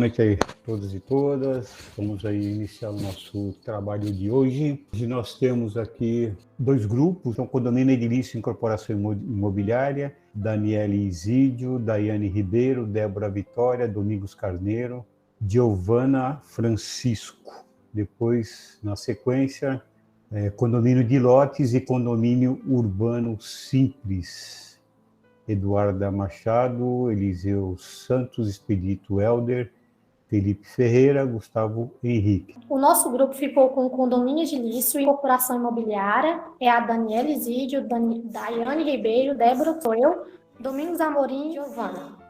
noite aí, todos e todas. Vamos aí iniciar o nosso trabalho de hoje. Hoje nós temos aqui dois grupos, então, Condomínio Edilício Incorporação Imobiliária, Daniele Isídio, Daiane Ribeiro, Débora Vitória, Domingos Carneiro, Giovana Francisco. Depois, na sequência, Condomínio de Lotes e Condomínio Urbano Simples. Eduarda Machado, Eliseu Santos, Expedito Helder, Felipe Ferreira, Gustavo Henrique. O nosso grupo ficou com o Condomínio Edilício e Incorporação Imobiliária, é a Daniele Isídio, Daiane Ribeiro, Débora Toel, Domingos Amorim e Giovana.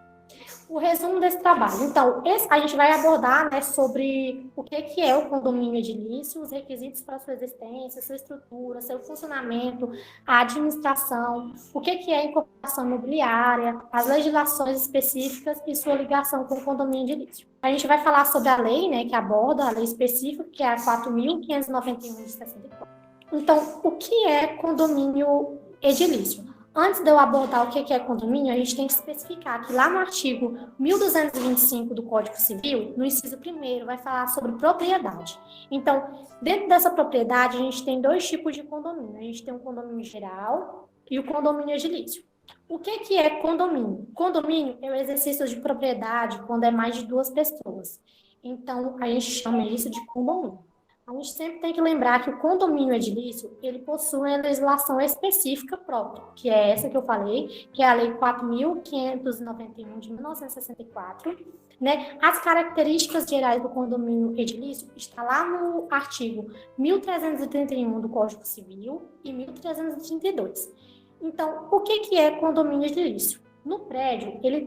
O resumo desse trabalho. Então, a gente vai abordar, né, sobre o que é o condomínio edilício, os requisitos para sua existência, sua estrutura, seu funcionamento, a administração, o que é a incorporação imobiliária, as legislações específicas e sua ligação com o condomínio edilício. A gente vai falar sobre a lei, né, que aborda a lei específica, que é a 4.591 de 64. Então, o que é condomínio edilício? Antes de eu abordar o que é condomínio, a gente tem que especificar que lá no artigo 1225 do Código Civil, no inciso 1º, vai falar sobre propriedade. Então, dentro dessa propriedade, a gente tem dois tipos de condomínio. A gente tem o condomínio geral e o condomínio edilício. O que é condomínio? Condomínio é o exercício de propriedade quando é mais de duas pessoas. Então, a gente chama isso de condomínio. A gente sempre tem que lembrar que o condomínio edilício, ele possui uma legislação específica própria, que é essa que eu falei, que é a Lei 4.591 de 1964, né? As características gerais do condomínio edilício estão lá no artigo 1331 do Código Civil e 1332. Então, o que é condomínio edilício? No prédio, ele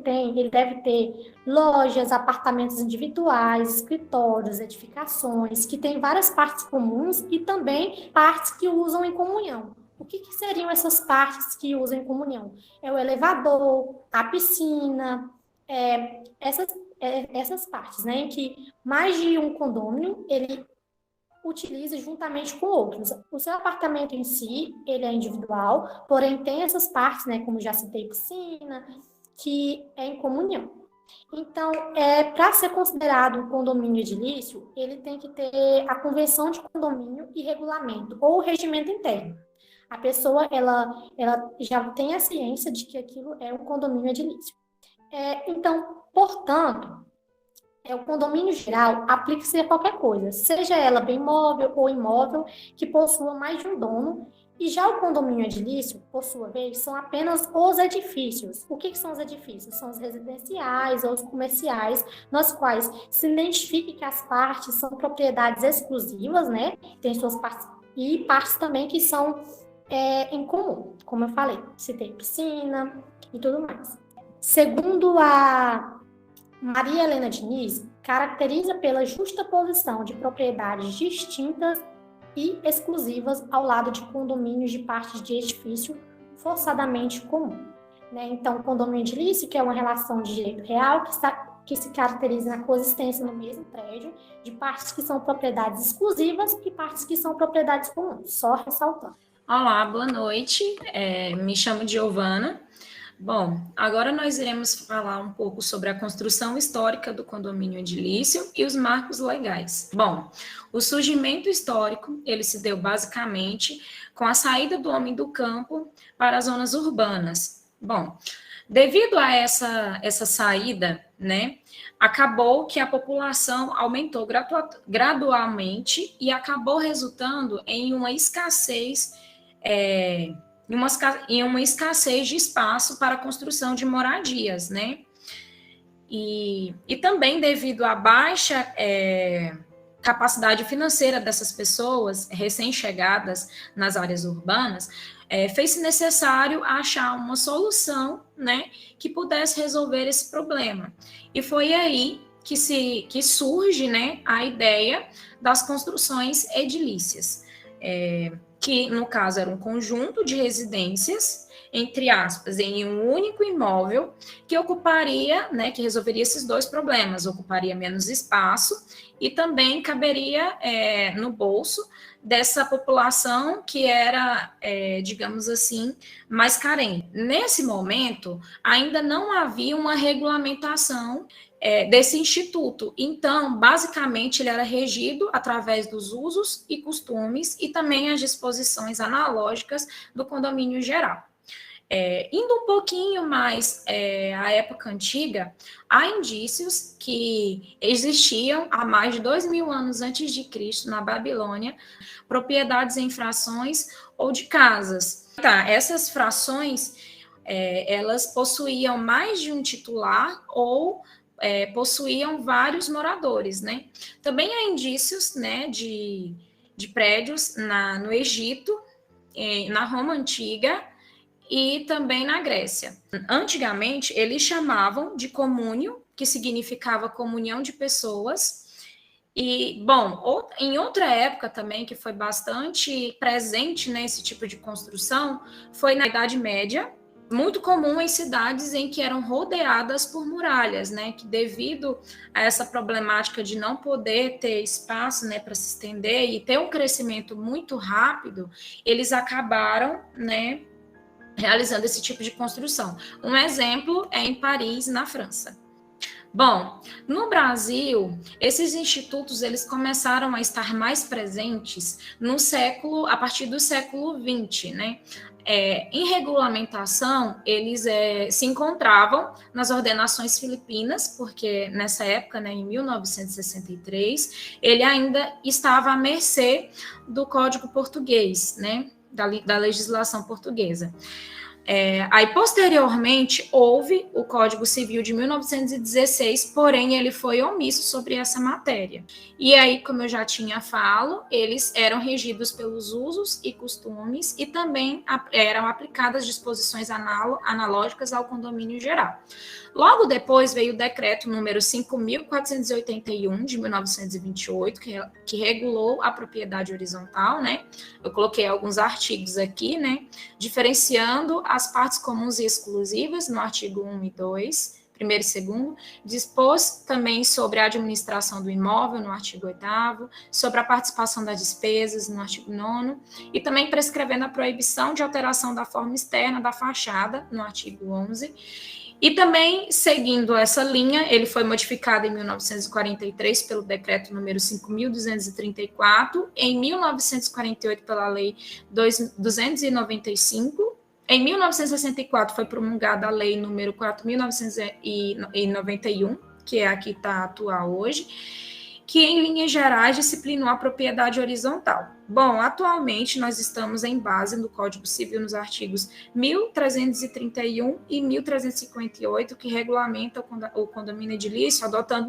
deve ter lojas, apartamentos individuais, escritórios, edificações, que tem várias partes comuns e também partes que usam em comunhão. O que seriam essas partes que usam em comunhão? É o elevador, a piscina, essas partes, né, em que mais de um condômino, ele utiliza juntamente com outros. O seu apartamento em si, ele é individual, porém tem essas partes, né, como já citei, piscina, que é em comunhão. Então, para ser considerado um condomínio edilício, ele tem que ter a convenção de condomínio e regulamento, ou regimento interno. A pessoa, ela já tem a ciência de que aquilo é um condomínio edilício. Então, portanto, o condomínio geral aplica-se a qualquer coisa, seja ela bem móvel ou imóvel, que possua mais de um dono, e já o condomínio edilício, por sua vez, são apenas os edifícios. O que são os edifícios? São os residenciais ou os comerciais, nos quais se identifica que as partes são propriedades exclusivas, né? Tem suas partes, e partes também que são em comum, como eu falei, citei piscina e tudo mais. Segundo a Maria Helena Diniz, caracteriza pela justaposição de propriedades distintas e exclusivas ao lado de condomínios de partes de edifício forçadamente comum. Né? Então, condomínio edilício, que é uma relação de direito real que se caracteriza na coexistência no mesmo prédio de partes que são propriedades exclusivas e partes que são propriedades comuns, só ressaltando. Olá, boa noite, me chamo Giovana. Bom, agora nós iremos falar um pouco sobre a construção histórica do condomínio edilício e os marcos legais. Bom, o surgimento histórico, ele se deu basicamente com a saída do homem do campo para as zonas urbanas. Bom, devido a essa saída, né, acabou que a população aumentou gradualmente e acabou resultando em uma escassez em uma escassez de espaço para a construção de moradias, né? E também devido à baixa capacidade financeira dessas pessoas recém-chegadas nas áreas urbanas, fez-se necessário achar uma solução, né, que pudesse resolver esse problema. E foi aí que surge, né, a ideia das construções edilícias, que, no caso, era um conjunto de residências, entre aspas, em um único imóvel, que ocuparia, né, que resolveria esses dois problemas, ocuparia menos espaço e também caberia no bolso dessa população que era, digamos assim, mais carente. Nesse momento, ainda não havia uma regulamentação desse instituto. Então, basicamente, ele era regido através dos usos e costumes e também as disposições analógicas do condomínio geral. Indo um pouquinho mais à época antiga, há indícios que existiam há mais de 2.000 anos antes de Cristo, na Babilônia, propriedades em frações ou de casas. Essas frações, elas possuíam mais de um titular ou possuíam vários moradores, né? Também há indícios, né, de prédios no Egito, na Roma Antiga, e também na Grécia. Antigamente, eles chamavam de comúnio, que significava comunhão de pessoas. E, bom, em outra época também, que foi bastante presente nesse tipo de construção, foi na Idade Média, muito comum em cidades em que eram rodeadas por muralhas, né? Que devido a essa problemática de não poder ter espaço, né, para se estender e ter um crescimento muito rápido, eles acabaram, né, realizando esse tipo de construção. Um exemplo é em Paris, na França. Bom, no Brasil, esses institutos eles começaram a estar mais presentes a partir do século XX, né? Em regulamentação, eles se encontravam nas ordenações filipinas, porque nessa época, né, em 1963, ele ainda estava à mercê do Código Português, né? Da legislação portuguesa. Aí, posteriormente, houve o Código Civil de 1916, porém, ele foi omisso sobre essa matéria. E aí, como eu já tinha falado, eles eram regidos pelos usos e costumes e também eram aplicadas disposições analógicas ao condomínio geral. Logo depois veio o decreto número 5.481, de 1928, que regulou a propriedade horizontal, né? Eu coloquei alguns artigos aqui, né? Diferenciando as partes comuns e exclusivas, no artigo 1 e 2, primeiro e segundo, dispôs também sobre a administração do imóvel, no artigo 8º, sobre a participação das despesas, no artigo 9º, e também prescrevendo a proibição de alteração da forma externa da fachada, no artigo 11º, e também, seguindo essa linha, ele foi modificado em 1943 pelo decreto número 5.234, em 1948 pela lei 295, em 1964 foi promulgada a lei número 4.991, que é a que está atual hoje, que em linhas gerais disciplinou a propriedade horizontal. Bom, atualmente nós estamos em base no Código Civil nos artigos 1.331 e 1.358, que regulamentam o condomínio edilício, adotando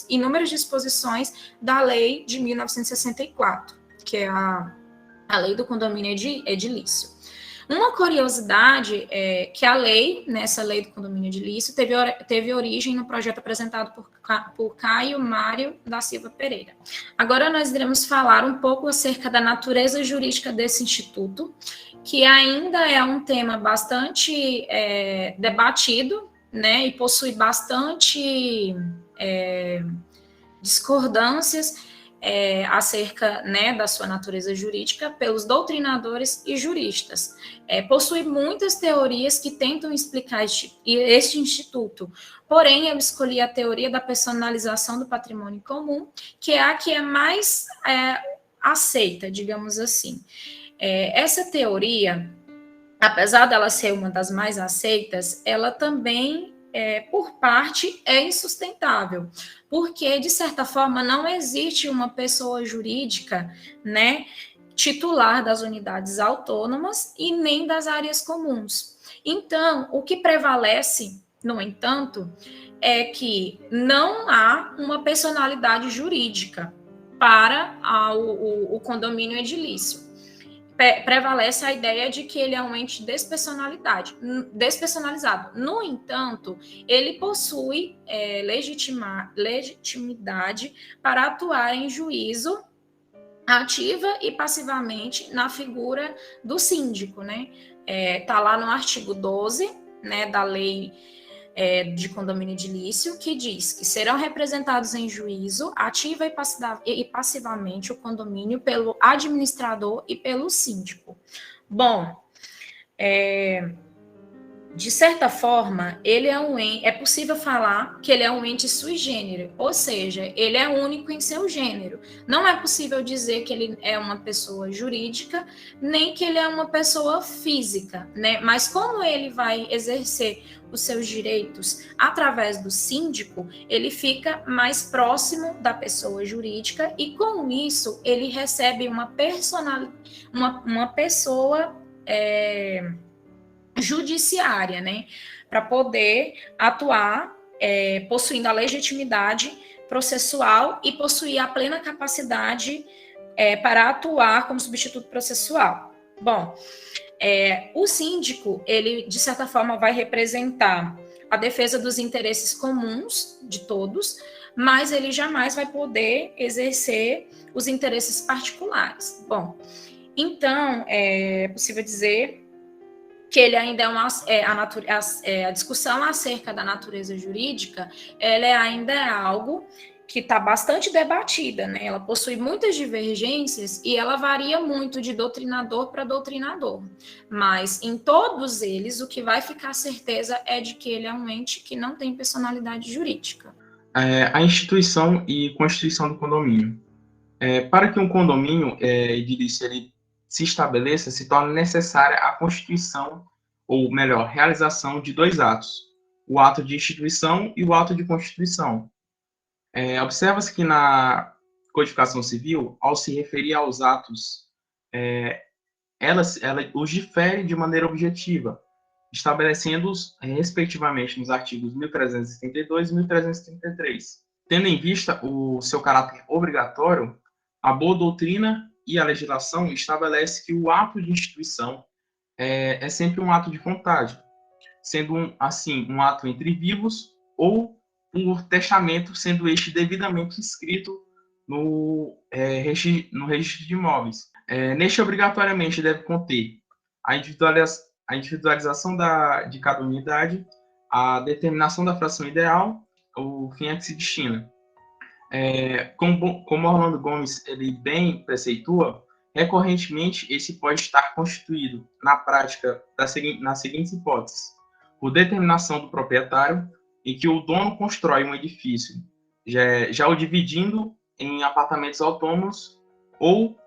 inúmeras disposições da lei de 1964, que é a lei do condomínio edilício. Uma curiosidade é que a lei, nessa lei do condomínio edilício, teve origem no projeto apresentado por Caio Mário da Silva Pereira. Agora nós iremos falar um pouco acerca da natureza jurídica desse instituto, que ainda é um tema bastante debatido, né, e possui bastante discordâncias acerca, né, da sua natureza jurídica pelos doutrinadores e juristas. Possui muitas teorias que tentam explicar este instituto, porém eu escolhi a teoria da personalização do patrimônio comum, que é a que é mais aceita, digamos assim. Essa teoria, apesar dela ser uma das mais aceitas, ela também por parte, é insustentável, porque, de certa forma, não existe uma pessoa jurídica, né, titular das unidades autônomas e nem das áreas comuns. Então, o que prevalece, no entanto, é que não há uma personalidade jurídica para o condomínio edilício. Prevalece a ideia de que ele é um ente despersonalizado. No entanto, ele possui legitimidade para atuar em juízo ativa e passivamente na figura do síndico, né? Tá lá no artigo 12, né, da lei de condomínio edilício, que diz que serão representados em juízo ativa e passivamente o condomínio pelo administrador e pelo síndico. Bom, de certa forma, ele é um ente, é possível falar que ele é um ente sui generis, ou seja, ele é único em seu gênero. Não é possível dizer que ele é uma pessoa jurídica, nem que ele é uma pessoa física, né? Mas como ele vai exercer os seus direitos através do síndico, ele fica mais próximo da pessoa jurídica e, com isso, ele recebe uma pessoa judiciária, né, para poder atuar, possuindo a legitimidade processual e possuir a plena capacidade para atuar como substituto processual. Bom, o síndico, ele, de certa forma, vai representar a defesa dos interesses comuns de todos, mas ele jamais vai poder exercer os interesses particulares. Bom, então, é possível dizer que ele ainda a discussão acerca da natureza jurídica, ela ainda é algo que está bastante debatida, né? Ela possui muitas divergências e ela varia muito de doutrinador para doutrinador. Mas em todos eles, o que vai ficar certeza é de que ele é um ente que não tem personalidade jurídica. A instituição e constituição do condomínio. Para que um condomínio edilício ele se estabeleça, se torna necessária a constituição, ou melhor, realização de 2 atos, o ato de instituição e o ato de constituição. Observa-se que na codificação civil, ao se referir aos atos, ela os difere de maneira objetiva, estabelecendo-os, respectivamente, nos artigos 1332 e 1333. Tendo em vista o seu caráter obrigatório, a boa doutrina e a legislação estabelece que o ato de instituição é sempre um ato de vontade, sendo, assim, um ato entre vivos ou por testamento, sendo este devidamente inscrito no registro de imóveis. Neste, obrigatoriamente, deve conter a individualização de cada unidade, a determinação da fração ideal, o fim a que se destina. Como Orlando Gomes ele bem preceitua, recorrentemente esse pode estar constituído, na prática, nas seguintes hipóteses: por determinação do proprietário, em que o dono constrói um edifício, já o dividindo em apartamentos autônomos, ou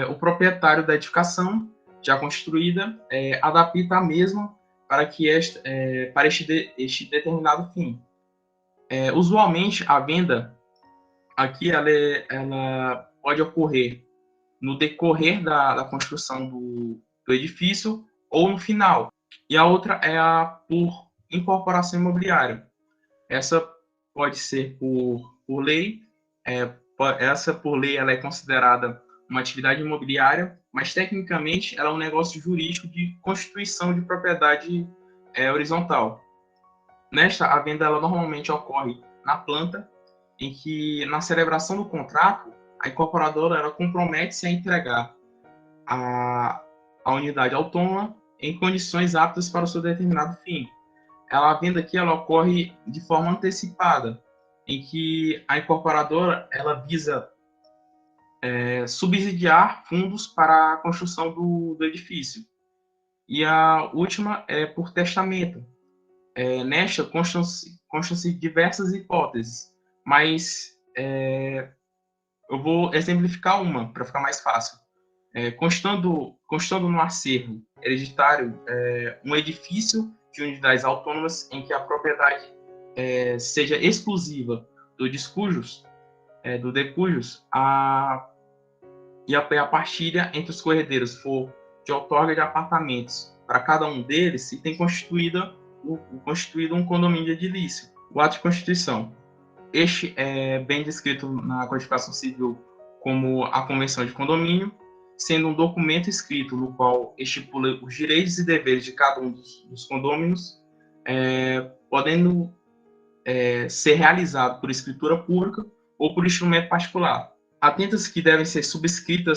o proprietário da edificação, já construída, adapta a mesma para este determinado fim. Usualmente, a venda aqui ela pode ocorrer no decorrer da construção do edifício ou no final. E a outra é a por incorporação imobiliária. Essa pode ser por lei. Essa, por lei, ela é considerada uma atividade imobiliária, mas, tecnicamente, ela é um negócio jurídico de constituição de propriedade horizontal. Nesta, a venda ela normalmente ocorre na planta, em que, na celebração do contrato, a incorporadora ela compromete-se a entregar a unidade autônoma em condições aptas para o seu determinado fim. A venda aqui ela ocorre de forma antecipada, em que a incorporadora ela visa subsidiar fundos para a construção do edifício. E a última é por testamento. Nesta constam-se diversas hipóteses, mas eu vou exemplificar uma para ficar mais fácil. Constando no acervo hereditário um edifício de unidades autônomas em que a propriedade seja exclusiva do descujus, do decujus, e a partilha entre os corredeiros for de outorga de apartamentos para cada um deles, se tem constituído um condomínio de edilício. O ato de constituição. Este é bem descrito na Codificação Civil como a Convenção de Condomínio, sendo um documento escrito no qual estipula os direitos e deveres de cada um dos condôminos, podendo ser realizado por escritura pública ou por instrumento particular. Atenta-se que devem ser subscrita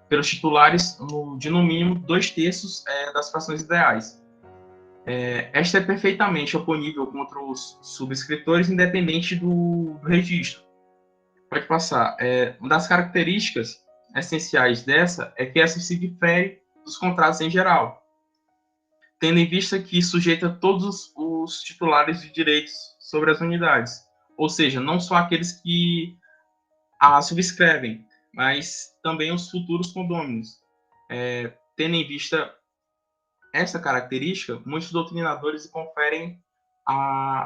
pelos titulares de no mínimo 2/3 das frações ideais. Esta é perfeitamente oponível contra os subscritores, independente do registro. Pode passar. Uma das características essenciais dessa é que essa se difere dos contratos em geral, tendo em vista que sujeita todos os titulares de direitos sobre as unidades, ou seja, não só aqueles que a subscrevem, mas também os futuros condôminos. Tendo em vista essa característica, muitos doutrinadores conferem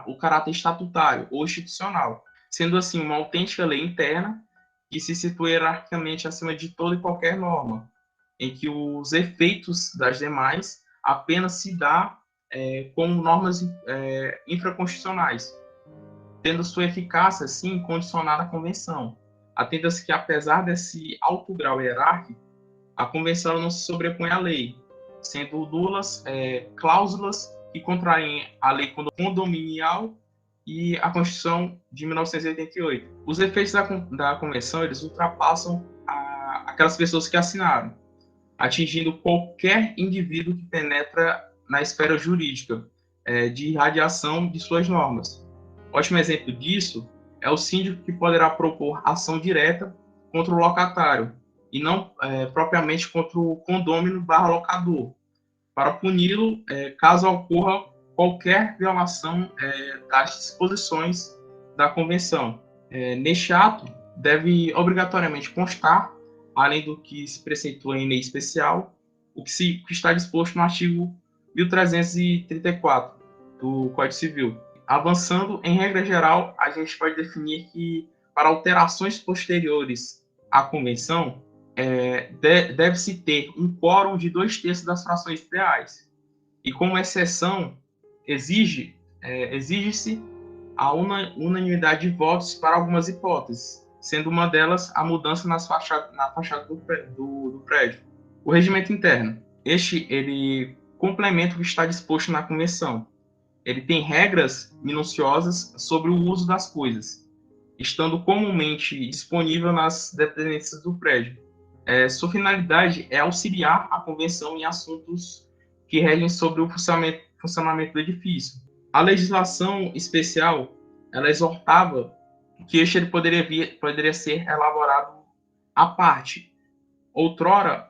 o caráter estatutário ou institucional, sendo assim uma autêntica lei interna que se situa hierarquicamente acima de toda e qualquer norma, em que os efeitos das demais apenas se dá como normas infraconstitucionais, tendo sua eficácia, assim, condicionada à Convenção. Atenta-se que, apesar desse alto grau hierárquico, a Convenção não se sobrepõe à lei, sendo nulas cláusulas que contrariem a lei condominial e a Constituição de 1988. Os efeitos da Convenção, eles ultrapassam aquelas pessoas que assinaram, atingindo qualquer indivíduo que penetra na esfera jurídica de irradiação de suas normas. Ótimo exemplo disso é o síndico que poderá propor ação direta contra o locatário e não propriamente contra o condômino/locador, para puni-lo caso ocorra qualquer violação das disposições da Convenção. Neste ato, deve obrigatoriamente constar, além do que se preceitua em lei especial, o que está disposto no artigo 1334 do Código Civil. Avançando, em regra geral, a gente pode definir que, para alterações posteriores à Convenção, deve-se ter um quórum de 2/3 das frações ideais. E, como exceção, exige-se a unanimidade de votos para algumas hipóteses, sendo uma delas a mudança na fachada do prédio. O regimento interno. Ele complementa o que está disposto na Convenção. Ele tem regras minuciosas sobre o uso das coisas, estando comumente disponível nas dependências do prédio. Sua finalidade é auxiliar a Convenção em assuntos que regem sobre o funcionamento do edifício. A legislação especial, ela exortava que ele poderia ser elaborado à parte. Outrora,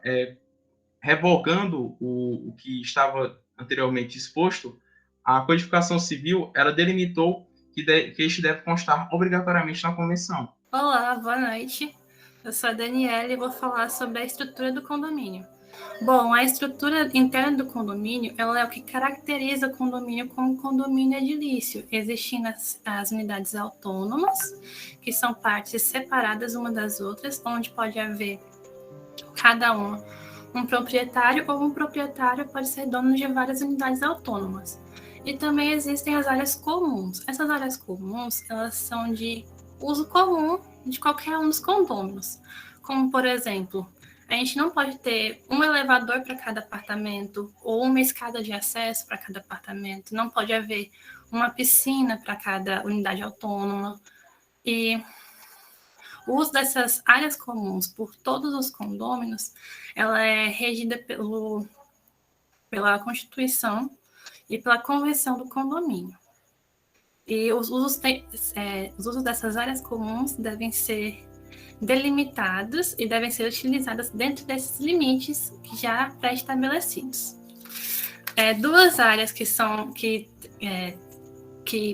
revogando o que estava anteriormente exposto, a Codificação Civil, ela delimitou que este deve constar obrigatoriamente na Convenção. Olá, boa noite. Eu sou a Daniela e vou falar sobre a estrutura do condomínio. Bom, a estrutura interna do condomínio, ela é o que caracteriza o condomínio como condomínio edilício, existindo as unidades autônomas, que são partes separadas uma das outras, onde pode haver cada uma um proprietário, ou um proprietário pode ser dono de várias unidades autônomas. E também existem as áreas comuns. Essas áreas comuns, elas são de uso comum de qualquer um dos condôminos. Como, por exemplo, a gente não pode ter um elevador para cada apartamento ou uma escada de acesso para cada apartamento. Não pode haver uma piscina para cada unidade autônoma. E o uso dessas áreas comuns por todos os condôminos, ela é regida pela Constituição e pela Convenção do Condomínio. E os usos dessas áreas comuns devem ser delimitados e devem ser utilizadas dentro desses limites já pré-estabelecidos. Duas áreas que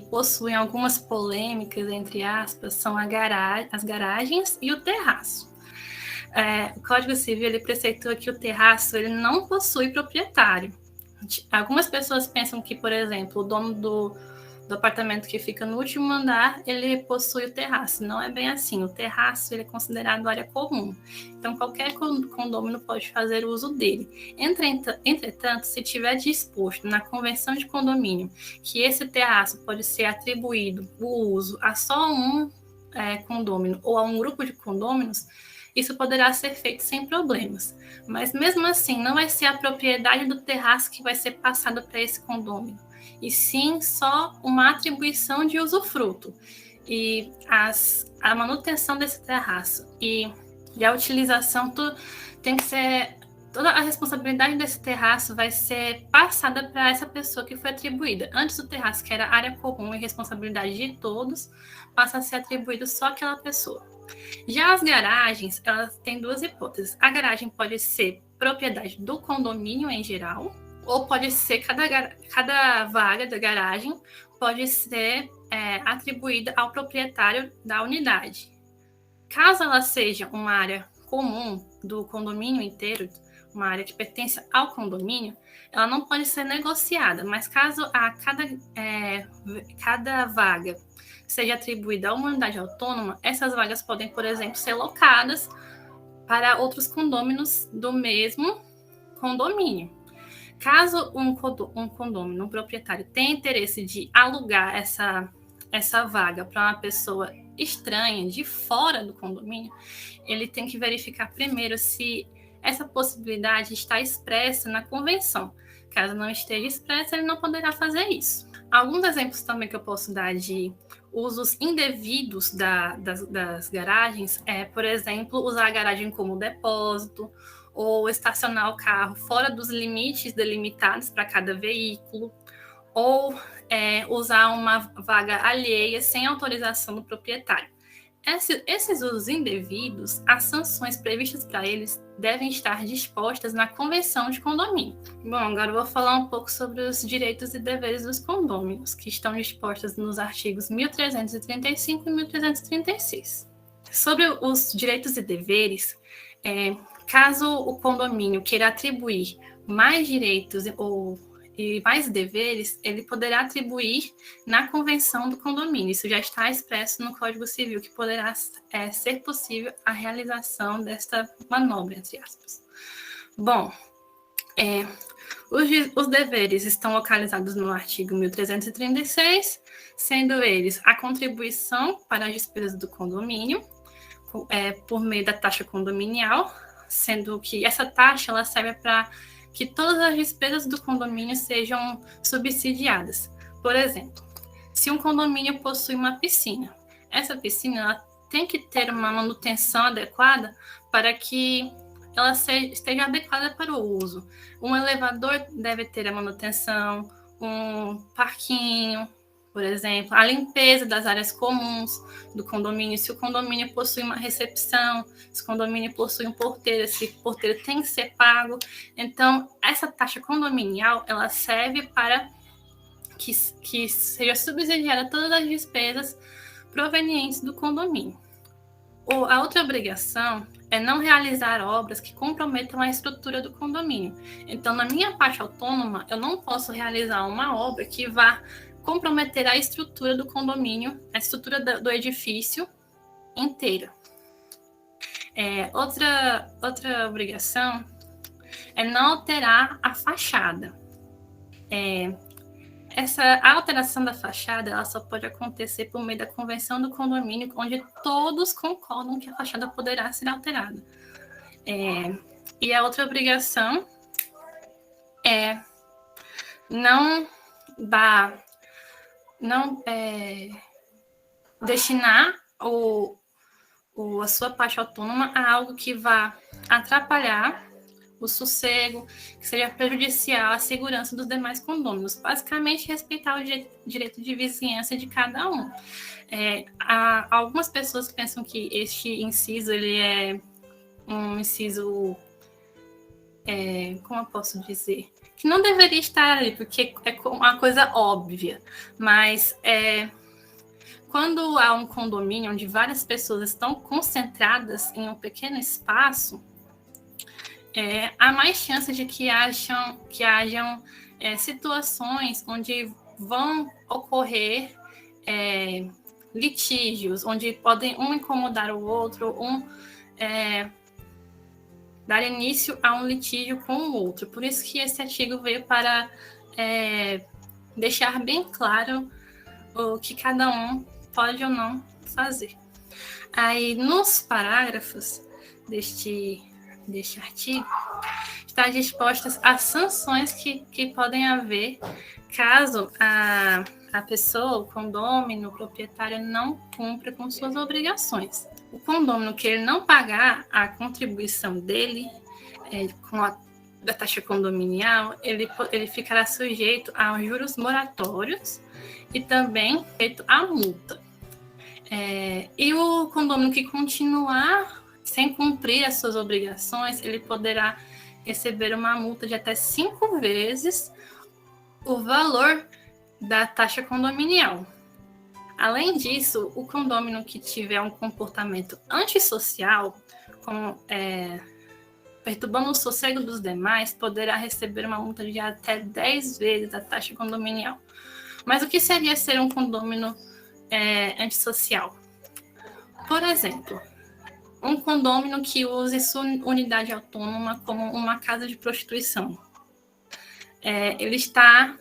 possuem algumas polêmicas, entre aspas, são as garagens e o terraço. O Código Civil ele preceitua que o terraço ele não possui proprietário. Algumas pessoas pensam que, por exemplo, o dono do apartamento que fica no último andar, ele possui o terraço. Não é bem assim. O terraço ele é considerado área comum. Então, qualquer condômino pode fazer uso dele. Entretanto, se tiver disposto na convenção de condomínio que esse terraço pode ser atribuído o uso a só um condômino ou a um grupo de condôminos, isso poderá ser feito sem problemas. Mas, mesmo assim, não vai ser a propriedade do terraço que vai ser passada para esse condômino, e sim só uma atribuição de usufruto. E a manutenção desse terraço e a utilização, toda a responsabilidade desse terraço vai ser passada para essa pessoa que foi atribuída. Antes o terraço, que era área comum e responsabilidade de todos, passa a ser atribuído só àquela pessoa. Já as garagens, elas têm duas hipóteses. A garagem pode ser propriedade do condomínio em geral, ou pode ser cada vaga da garagem pode ser atribuída ao proprietário da unidade. Caso ela seja uma área comum do condomínio inteiro, uma área que pertence ao condomínio, ela não pode ser negociada, mas caso cada vaga seja atribuída a uma unidade autônoma, essas vagas podem, por exemplo, ser locadas para outros condôminos do mesmo condomínio. Caso um condômino, um proprietário, tenha interesse de alugar essa vaga para uma pessoa estranha, de fora do condomínio, ele tem que verificar primeiro se essa possibilidade está expressa na convenção. Caso não esteja expressa, ele não poderá fazer isso. Alguns exemplos também que eu posso dar de usos indevidos das garagens por exemplo, usar a garagem como depósito ou estacionar o carro fora dos limites delimitados para cada veículo, ou usar uma vaga alheia sem autorização do proprietário. Esses usos indevidos, as sanções previstas para eles devem estar dispostas na convenção de condomínio. Bom, agora eu vou falar um pouco sobre os direitos e deveres dos condôminos, que estão dispostos nos artigos 1335 e 1336. Sobre os direitos e deveres, caso o condomínio queira atribuir mais direitos e mais deveres, ele poderá atribuir na convenção do condomínio. Isso já está expresso no Código Civil, que poderá ser possível a realização desta manobra, entre aspas. Bom, os deveres estão localizados no artigo 1336, sendo eles a contribuição para as despesas do condomínio, por meio da taxa condominial, sendo que essa taxa ela serve para que todas as despesas do condomínio sejam subsidiadas. Por exemplo, se um condomínio possui uma piscina, essa piscina ela tem que ter uma manutenção adequada para que ela esteja adequada para o uso. Um elevador deve ter a manutenção, um parquinho, por exemplo, a limpeza das áreas comuns do condomínio. Se o condomínio possui uma recepção, se o condomínio possui um porteiro, esse porteiro tem que ser pago. Então, essa taxa condominial, ela serve para que seja subsidiada todas as despesas provenientes do condomínio. A outra obrigação é não realizar obras que comprometam a estrutura do condomínio. Então, na minha parte autônoma, eu não posso realizar uma obra que vá comprometer a estrutura do condomínio, a estrutura do edifício inteira. Outra obrigação é não alterar a fachada. A alteração da fachada ela só pode acontecer por meio da convenção do condomínio, onde todos concordam que a fachada poderá ser alterada. E a outra obrigação é não destinar a sua parte autônoma a algo que vá atrapalhar o sossego, que seja prejudicial à segurança dos demais condôminos. Basicamente, respeitar o direito de vizinhança de cada um. Há algumas pessoas que pensam que este inciso ele é um inciso, como eu posso dizer, que não deveria estar ali, porque é uma coisa óbvia, mas quando há um condomínio onde várias pessoas estão concentradas em um pequeno espaço, há mais chance de que hajam situações onde vão ocorrer litígios, onde podem um incomodar o outro, dar início a um litígio com o outro. Por isso que esse artigo veio para deixar bem claro o que cada um pode ou não fazer. Aí, nos parágrafos deste artigo, está dispostas as sanções que podem haver caso a pessoa, o condômino, o proprietário, não cumpra com suas obrigações. O condômino que ele não pagar a contribuição dele da taxa condominial, ele ficará sujeito aos juros moratórios e também sujeito à multa. E o condômino que continuar sem cumprir as suas obrigações, ele poderá receber uma multa de até 5 vezes o valor da taxa condominial. Além disso, o condômino que tiver um comportamento antissocial, como perturbando o sossego dos demais, poderá receber uma multa de até 10 vezes a taxa condominial. Mas o que seria ser um condômino antissocial? Por exemplo, um condômino que use sua unidade autônoma como uma casa de prostituição. Ele está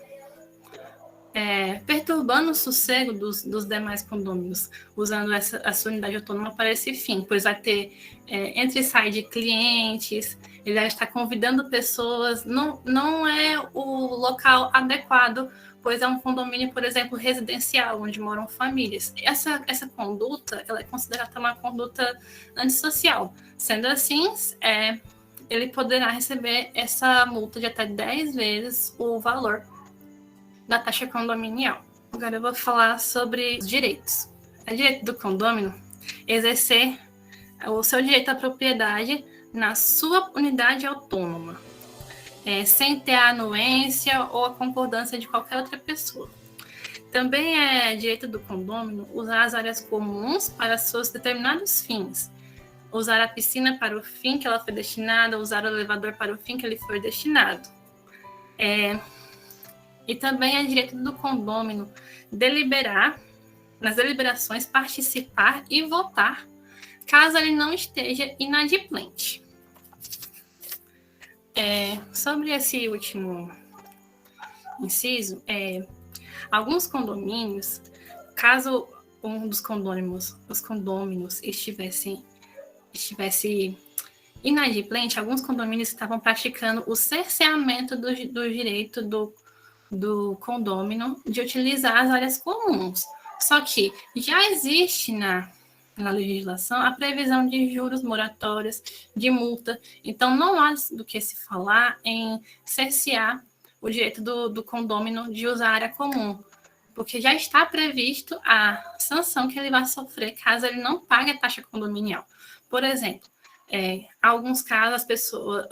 perturbando o sossego dos demais condôminos, usando a sua unidade autônoma para esse fim, pois vai ter entra e sai de clientes, ele vai estar convidando pessoas, não é o local adequado, pois é um condomínio, por exemplo, residencial, onde moram famílias. Essa conduta, ela é considerada uma conduta antissocial. Sendo assim, ele poderá receber essa multa de até 10 vezes o valor da taxa condominial. Agora eu vou falar sobre os direitos. É direito do condômino exercer o seu direito à propriedade na sua unidade autônoma, sem ter a anuência ou a concordância de qualquer outra pessoa. Também é direito do condômino usar as áreas comuns para seus determinados fins, usar a piscina para o fim que ela foi destinada, usar o elevador para o fim que ele foi destinado. E também é direito do condômino deliberar, nas deliberações, participar e votar, caso ele não esteja inadimplente. Sobre esse último inciso, alguns condomínios, caso um dos os condôminos estivesse inadimplente, alguns condomínios estavam praticando o cerceamento do direito do condômino de utilizar as áreas comuns. Só que já existe na legislação a previsão de juros moratórios, de multa, então não há do que se falar em cercear o direito do condômino de usar a área comum, porque já está previsto a sanção que ele vai sofrer caso ele não pague a taxa condominial. Por exemplo, em alguns casos,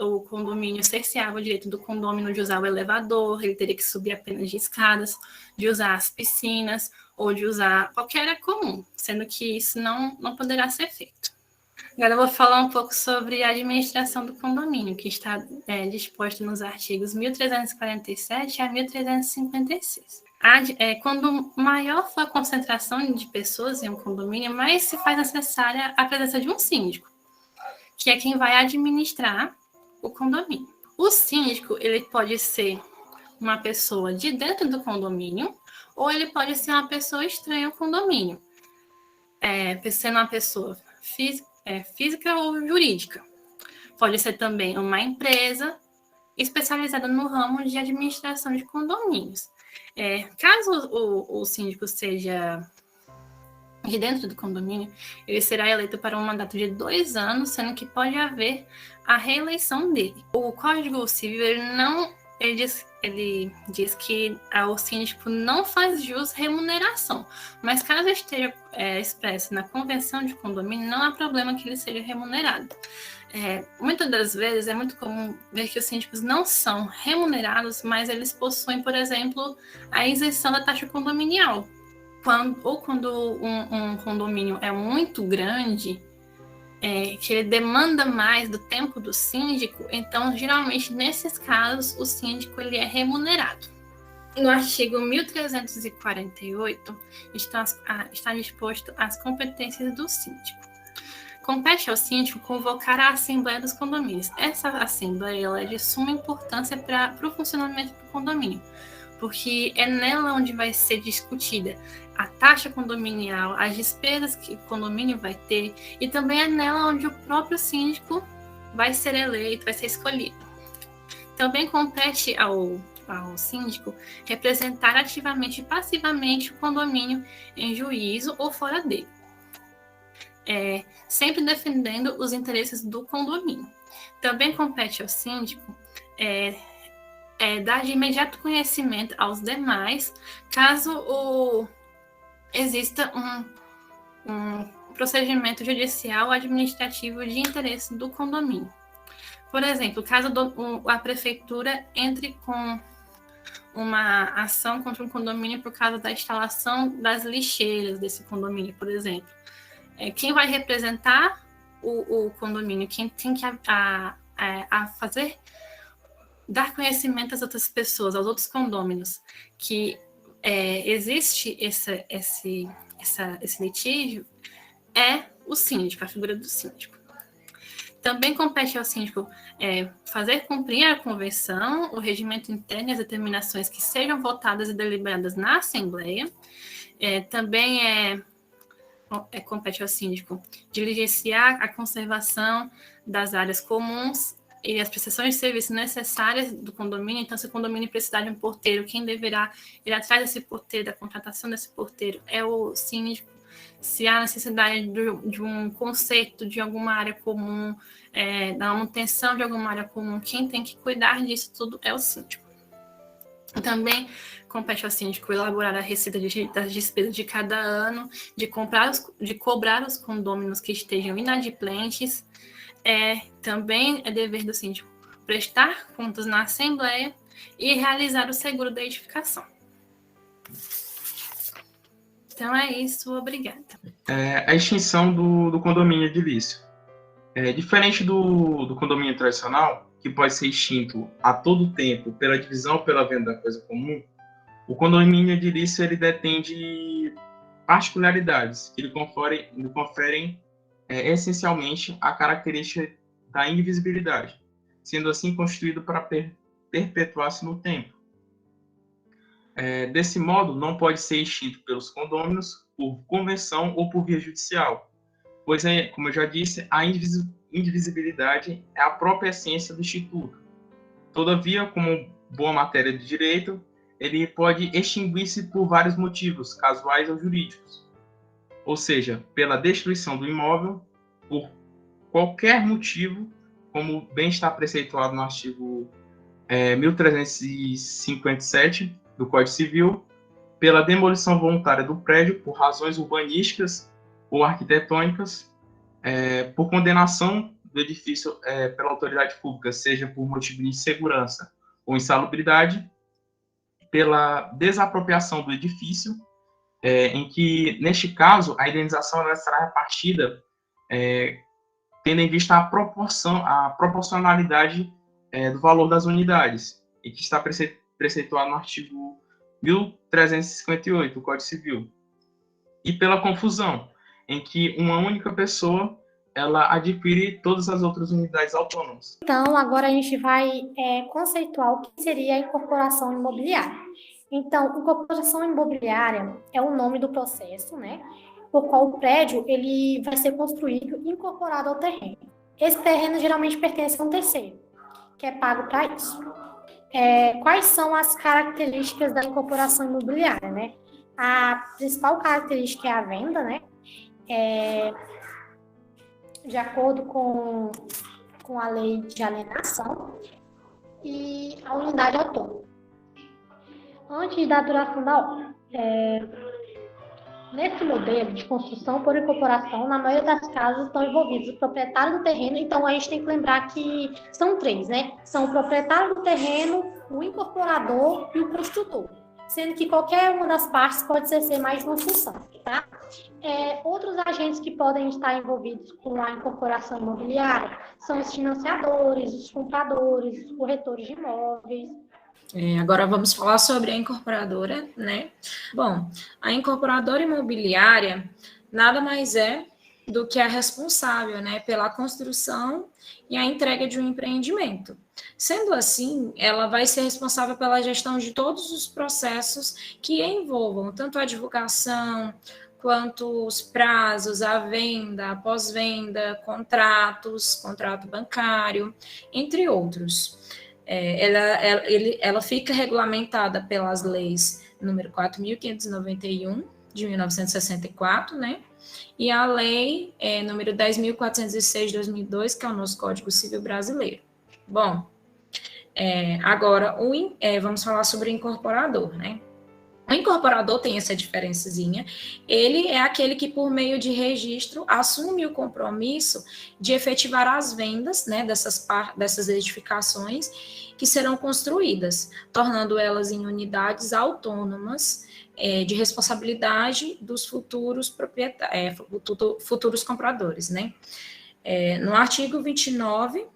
o condomínio cerceava o direito do condômino de usar o elevador, ele teria que subir apenas de escadas, de usar as piscinas ou de usar qualquer área comum, sendo que isso não poderá ser feito. Agora eu vou falar um pouco sobre a administração do condomínio, que está disposto nos artigos 1347 a 1356. Quando maior for a concentração de pessoas em um condomínio, mais se faz necessária a presença de um síndico, que é quem vai administrar o condomínio. O síndico, ele pode ser uma pessoa de dentro do condomínio, ou ele pode ser uma pessoa estranha ao condomínio, sendo uma pessoa física ou jurídica. Pode ser também uma empresa especializada no ramo de administração de condomínios. Caso o síndico seja de dentro do condomínio, ele será eleito para um mandato de 2 anos, sendo que pode haver a reeleição dele. O Código Civil ele diz que o síndico não faz jus remuneração, mas caso esteja expresso na convenção de condomínio, não há problema que ele seja remunerado. Muitas das vezes é muito comum ver que os síndicos não são remunerados, mas eles possuem, por exemplo, a isenção da taxa condominial. Quando um condomínio é muito grande, que ele demanda mais do tempo do síndico, então, geralmente, nesses casos, o síndico ele é remunerado. No artigo 1348, está disposto as competências do síndico. Compete ao síndico convocar a Assembleia dos Condomínios. Essa Assembleia ela é de suma importância para o funcionamento do condomínio, porque é nela onde vai ser discutida a taxa condominial, as despesas que o condomínio vai ter, e também é nela onde o próprio síndico vai ser eleito, vai ser escolhido. Também compete ao síndico representar ativamente e passivamente o condomínio em juízo ou fora dele, sempre defendendo os interesses do condomínio. Também compete ao síndico dar de imediato conhecimento aos demais, caso exista um procedimento judicial ou administrativo de interesse do condomínio. Por exemplo, caso a prefeitura entre com uma ação contra um condomínio por causa da instalação das lixeiras desse condomínio, por exemplo. Quem vai representar o condomínio? Quem tem que fazer, dar conhecimento às outras pessoas, aos outros condôminos, que existe esse litígio, é o síndico, a figura do síndico. Também compete ao síndico fazer cumprir a convenção, o regimento interno e as determinações que sejam votadas e deliberadas na Assembleia. Também compete ao síndico diligenciar a conservação das áreas comuns e as prestações de serviços necessárias do condomínio. Então, se o condomínio precisar de um porteiro, quem deverá ir atrás desse porteiro, da contratação desse porteiro, é o síndico. Se há necessidade de um conserto de alguma área comum, da manutenção de alguma área comum, quem tem que cuidar disso tudo é o síndico. Também compete ao síndico elaborar a receita das despesas de cada ano, de cobrar os condôminos que estejam inadimplentes. Também é dever do síndico prestar contas na Assembleia e realizar o seguro da edificação. Então é isso, obrigada. A extinção do condomínio edilício. Diferente do condomínio tradicional, que pode ser extinto a todo tempo pela divisão ou pela venda da coisa comum, o condomínio edilício ele detém de particularidades que lhe conferem essencialmente a característica da indivisibilidade, sendo assim constituído para perpetuar-se no tempo. Desse modo, não pode ser extinto pelos condôminos por convenção ou por via judicial, pois, como eu já disse, a indivisibilidade é a própria essência do instituto. Todavia, como boa matéria de direito, ele pode extinguir-se por vários motivos, casuais ou jurídicos, ou seja, pela destruição do imóvel, por qualquer motivo, como bem está preceituado no artigo 1357 do Código Civil, pela demolição voluntária do prédio por razões urbanísticas ou arquitetônicas, por condenação do edifício pela autoridade pública, seja por motivo de insegurança ou insalubridade, pela desapropriação do edifício, em que, neste caso, a indenização ela será repartida tendo em vista a proporcionalidade do valor das unidades, e que está preceituado no artigo 1358 do Código Civil, e pela confusão, em que uma única pessoa ela adquire todas as outras unidades autônomas. Então, agora a gente vai conceituar o que seria a incorporação imobiliária. Então, incorporação imobiliária é o nome do processo, né, por qual o prédio ele vai ser construído incorporado ao terreno. Esse terreno geralmente pertence a um terceiro, que é pago para isso. Quais são as características da incorporação imobiliária, né? A principal característica é a venda, né? De acordo com a lei de alienação, e a unidade autônoma. Antes da duração da obra. Nesse modelo de construção por incorporação, na maioria das casas estão envolvidos o proprietário do terreno, então a gente tem que lembrar que são três, né? São o proprietário do terreno, o incorporador e o construtor, sendo que qualquer uma das partes pode ser mais de uma função, tá? Outros agentes que podem estar envolvidos com a incorporação imobiliária são os financiadores, os compradores, os corretores de imóveis. Agora vamos falar sobre a incorporadora, né? Bom, a incorporadora imobiliária nada mais é do que a responsável, né, pela construção e a entrega de um empreendimento. Sendo assim, ela vai ser responsável pela gestão de todos os processos que envolvam tanto a divulgação, quanto os prazos, a venda, a pós-venda, contrato bancário, entre outros. Ela fica regulamentada pelas leis número 4.591, de 1964, né? E a lei número 10.406, de 2002, que é o nosso Código Civil brasileiro. Bom, agora, vamos falar sobre o incorporador, né? O incorporador tem essa diferençazinha, ele é aquele que, por meio de registro, assume o compromisso de efetivar as vendas, né, dessas edificações que serão construídas, tornando elas em unidades autônomas de responsabilidade dos futuros futuros compradores, né? No artigo 29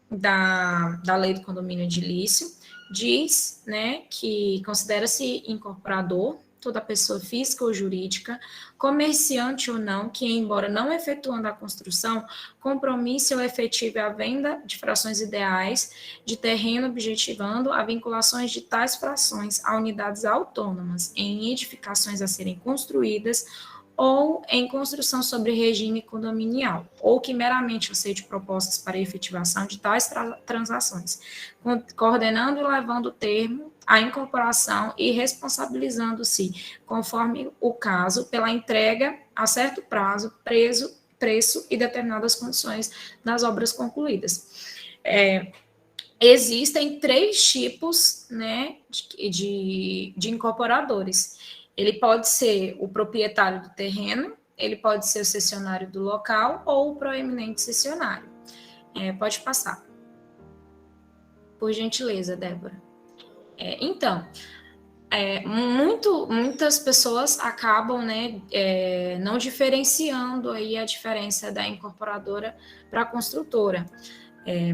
da Lei do Condomínio Edilício, diz, né, que considera-se incorporador toda pessoa física ou jurídica, comerciante ou não, que, embora não efetuando a construção, compromisse ou efetive a venda de frações ideais de terreno, objetivando a vinculações de tais frações a unidades autônomas em edificações a serem construídas ou em construção sobre regime condominial, ou que meramente aceite propostas para efetivação de tais transações, coordenando e levando o termo à incorporação e responsabilizando-se, conforme o caso, pela entrega a certo prazo, preço e determinadas condições das obras concluídas. Existem 3 tipos, né, de incorporadores. Ele pode ser o proprietário do terreno, ele pode ser o cessionário do local ou o proeminente cessionário. Pode passar. Por gentileza, Débora. Então, muitas pessoas acabam, né, não diferenciando aí a diferença da incorporadora para a construtora.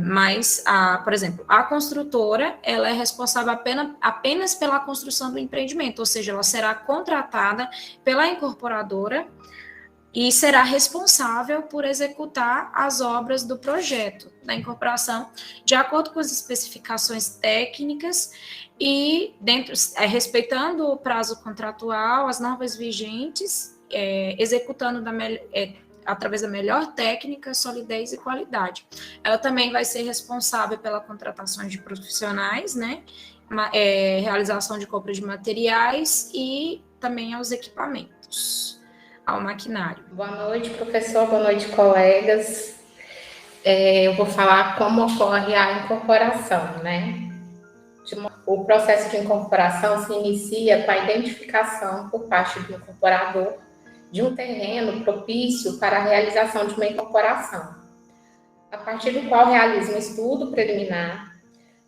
Mas, por exemplo, a construtora, ela é responsável apenas pela construção do empreendimento, ou seja, ela será contratada pela incorporadora e será responsável por executar as obras do projeto da incorporação, de acordo com as especificações técnicas e respeitando o prazo contratual, as normas vigentes, executando através da melhor técnica, solidez e qualidade. Ela também vai ser responsável pela contratação de profissionais, né, realização de compra de materiais e também aos equipamentos, ao maquinário. Boa noite, professor, boa noite, colegas. Eu vou falar como ocorre a incorporação, né? O processo de incorporação se inicia com a identificação por parte do incorporador de um terreno propício para a realização de uma incorporação, a partir do qual realiza um estudo preliminar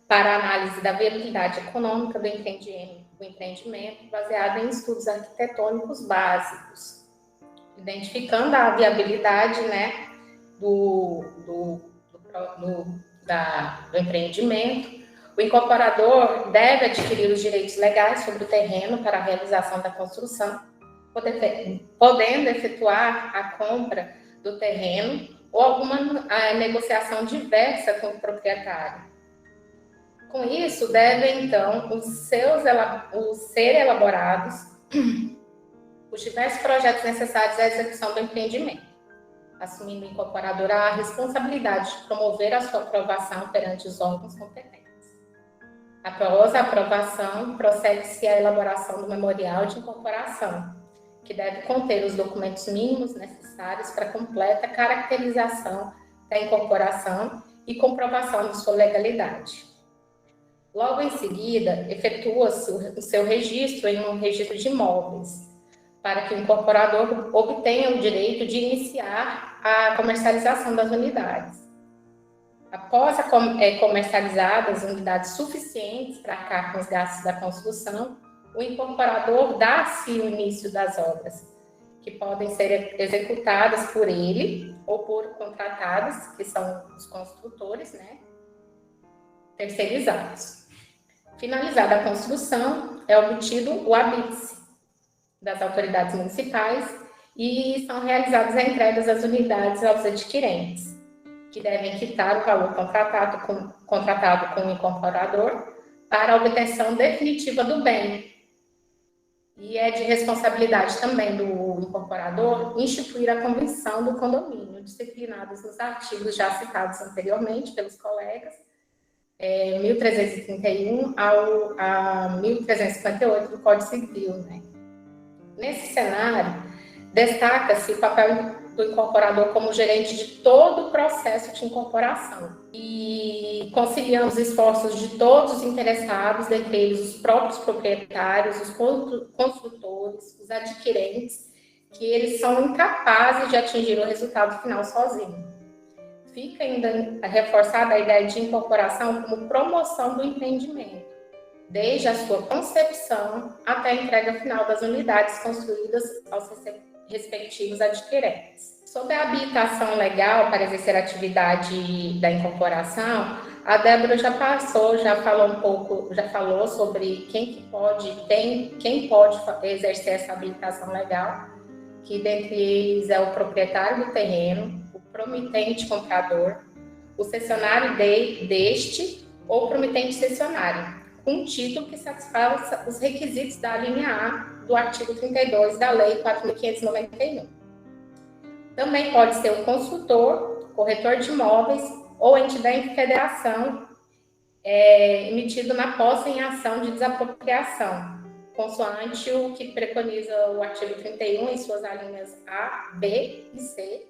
para a análise da viabilidade econômica do empreendimento baseado em estudos arquitetônicos básicos, identificando a viabilidade, né, do empreendimento. O incorporador deve adquirir os direitos legais sobre o terreno para a realização da construção, podendo efetuar a compra do terreno ou alguma negociação diversa com o proprietário. Com isso, devem, então, ser elaborados os diversos projetos necessários à execução do empreendimento, assumindo o incorporador a responsabilidade de promover a sua aprovação perante os órgãos competentes. Após a aprovação, procede-se à elaboração do memorial de incorporação, que deve conter os documentos mínimos necessários para a completa caracterização da incorporação e comprovação de sua legalidade. Logo em seguida, efetua-se o seu registro em um registro de imóveis, para que o incorporador obtenha o direito de iniciar a comercialização das unidades. Após comercializadas unidades suficientes para arcar com os gastos da construção, o incorporador dá-se o início das obras, que podem ser executadas por ele ou por contratados, que são os construtores, né, terceirizados. Finalizada a construção, é obtido o habite das autoridades municipais e são realizadas as entregas das unidades aos adquirentes, que devem quitar o valor contratado com o incorporador para a obtenção definitiva do bem. E é de responsabilidade também do incorporador instituir a convenção do condomínio, disciplinados nos artigos já citados anteriormente pelos colegas, 1331 a 1358 do Código Civil, né? Nesse cenário, destaca-se o papel do incorporador como gerente de todo o processo de incorporação e conciliando os esforços de todos os interessados, dentre eles os próprios proprietários, os construtores, os adquirentes, que eles são incapazes de atingir o resultado final sozinhos. Fica ainda reforçada a ideia de incorporação como promoção do empreendimento, desde a sua concepção até a entrega final das unidades construídas aos respectivos adquirentes. Sobre a habilitação legal para exercer a atividade da incorporação, a Débora já falou sobre quem pode exercer essa habilitação legal, que dentre eles é o proprietário do terreno, o promitente comprador, o cessionário deste ou promitente cessionário, com um título que satisfaça os requisitos da linha A do artigo 32 da Lei 4.591. Também pode ser o consultor, corretor de imóveis ou entidade de federação emitido na posse em ação de desapropriação, consoante o que preconiza o artigo 31 em suas alíneas A, B e C,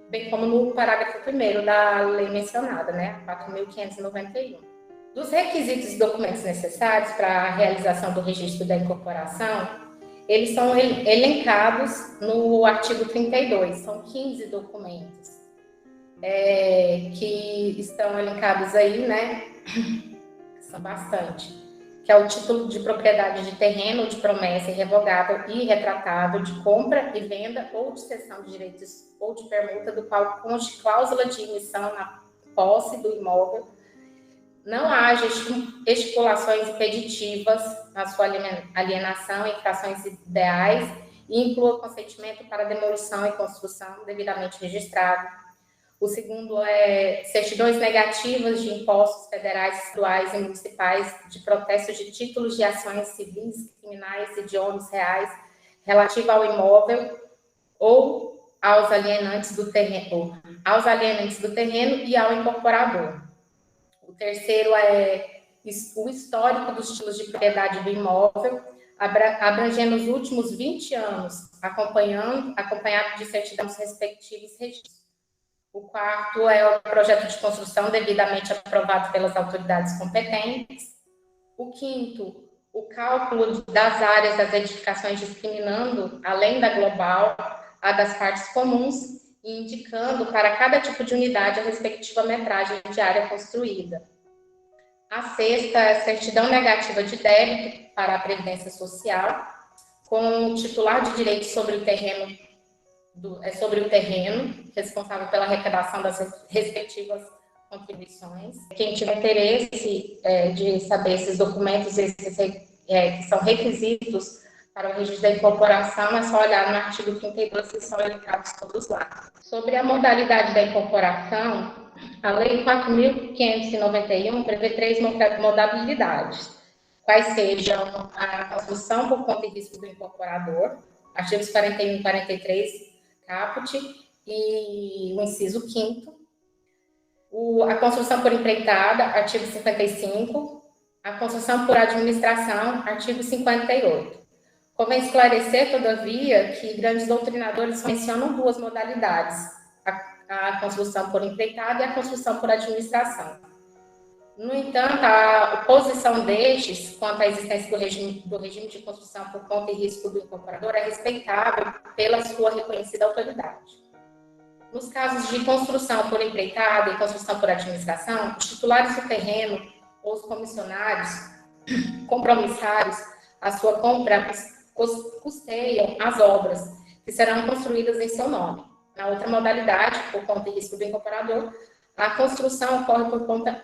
bem como no parágrafo 1º da lei mencionada, né, 4.591. Dos requisitos e documentos necessários para a realização do registro da incorporação, eles são elencados no artigo 32, são 15 documentos que estão elencados aí, né, são bastante, que é o título de propriedade de terreno, de promessa irrevogável e irretratável de compra e venda ou de cessão de direitos ou de permuta, do qual conste cláusula de emissão na posse do imóvel, não haja estipulações impeditivas na sua alienação, infrações ideais e inclua consentimento para demolição e construção devidamente registrado. O segundo é certidões negativas de impostos federais, estaduais e municipais, de protestos de títulos de ações civis, criminais e de ônus reais relativa ao imóvel ou aos alienantes do terreno e ao incorporador. O terceiro é o histórico dos títulos de propriedade do imóvel, abrangendo os últimos 20 anos, acompanhado de certidões respectivos registros. O quarto é o projeto de construção devidamente aprovado pelas autoridades competentes. O quinto, o cálculo das áreas das edificações discriminando, além da global, a das partes comuns, e indicando para cada tipo de unidade a respectiva metragem de área construída. A sexta é a certidão negativa de débito para a Previdência Social, com o titular de direito sobre o terreno, responsável pela arrecadação das respectivas contribuições. Quem tiver interesse de saber esses documentos, que são requisitos para o registro da incorporação, é só olhar no artigo 32, que são elencados todos lá. Sobre a modalidade da incorporação, a Lei 4.591 prevê 3 modalidades, quais sejam a construção por conta e risco do incorporador, artigos 41 e 43, caput, e o inciso 5º, a construção por empreitada, artigo 55, a construção por administração, artigo 58. Convém esclarecer, todavia, que grandes doutrinadores mencionam 2 modalidades, a construção por empreitada e a construção por administração. No entanto, a oposição destes quanto à existência do regime de construção por conta e risco do incorporador é respeitável pela sua reconhecida autoridade. Nos casos de construção por empreitada e construção por administração, os titulares do terreno ou os compromissários, a sua compra custeiam as obras que serão construídas em seu nome. Na outra modalidade, por conta e risco do incorporador, a construção ocorre por conta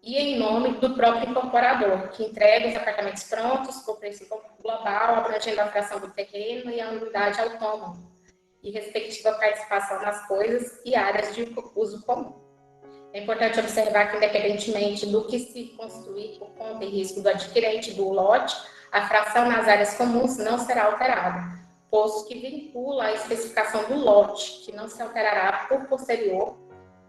e em nome do próprio incorporador, que entrega os apartamentos prontos por preço global, abrangendo a fração do terreno e a unidade autônoma, e respectiva participação nas coisas e áreas de uso comum. É importante observar que, independentemente do que se construir por conta e risco do adquirente do lote, a fração nas áreas comuns não será alterada, posto que vincula a especificação do lote, que não se alterará por posterior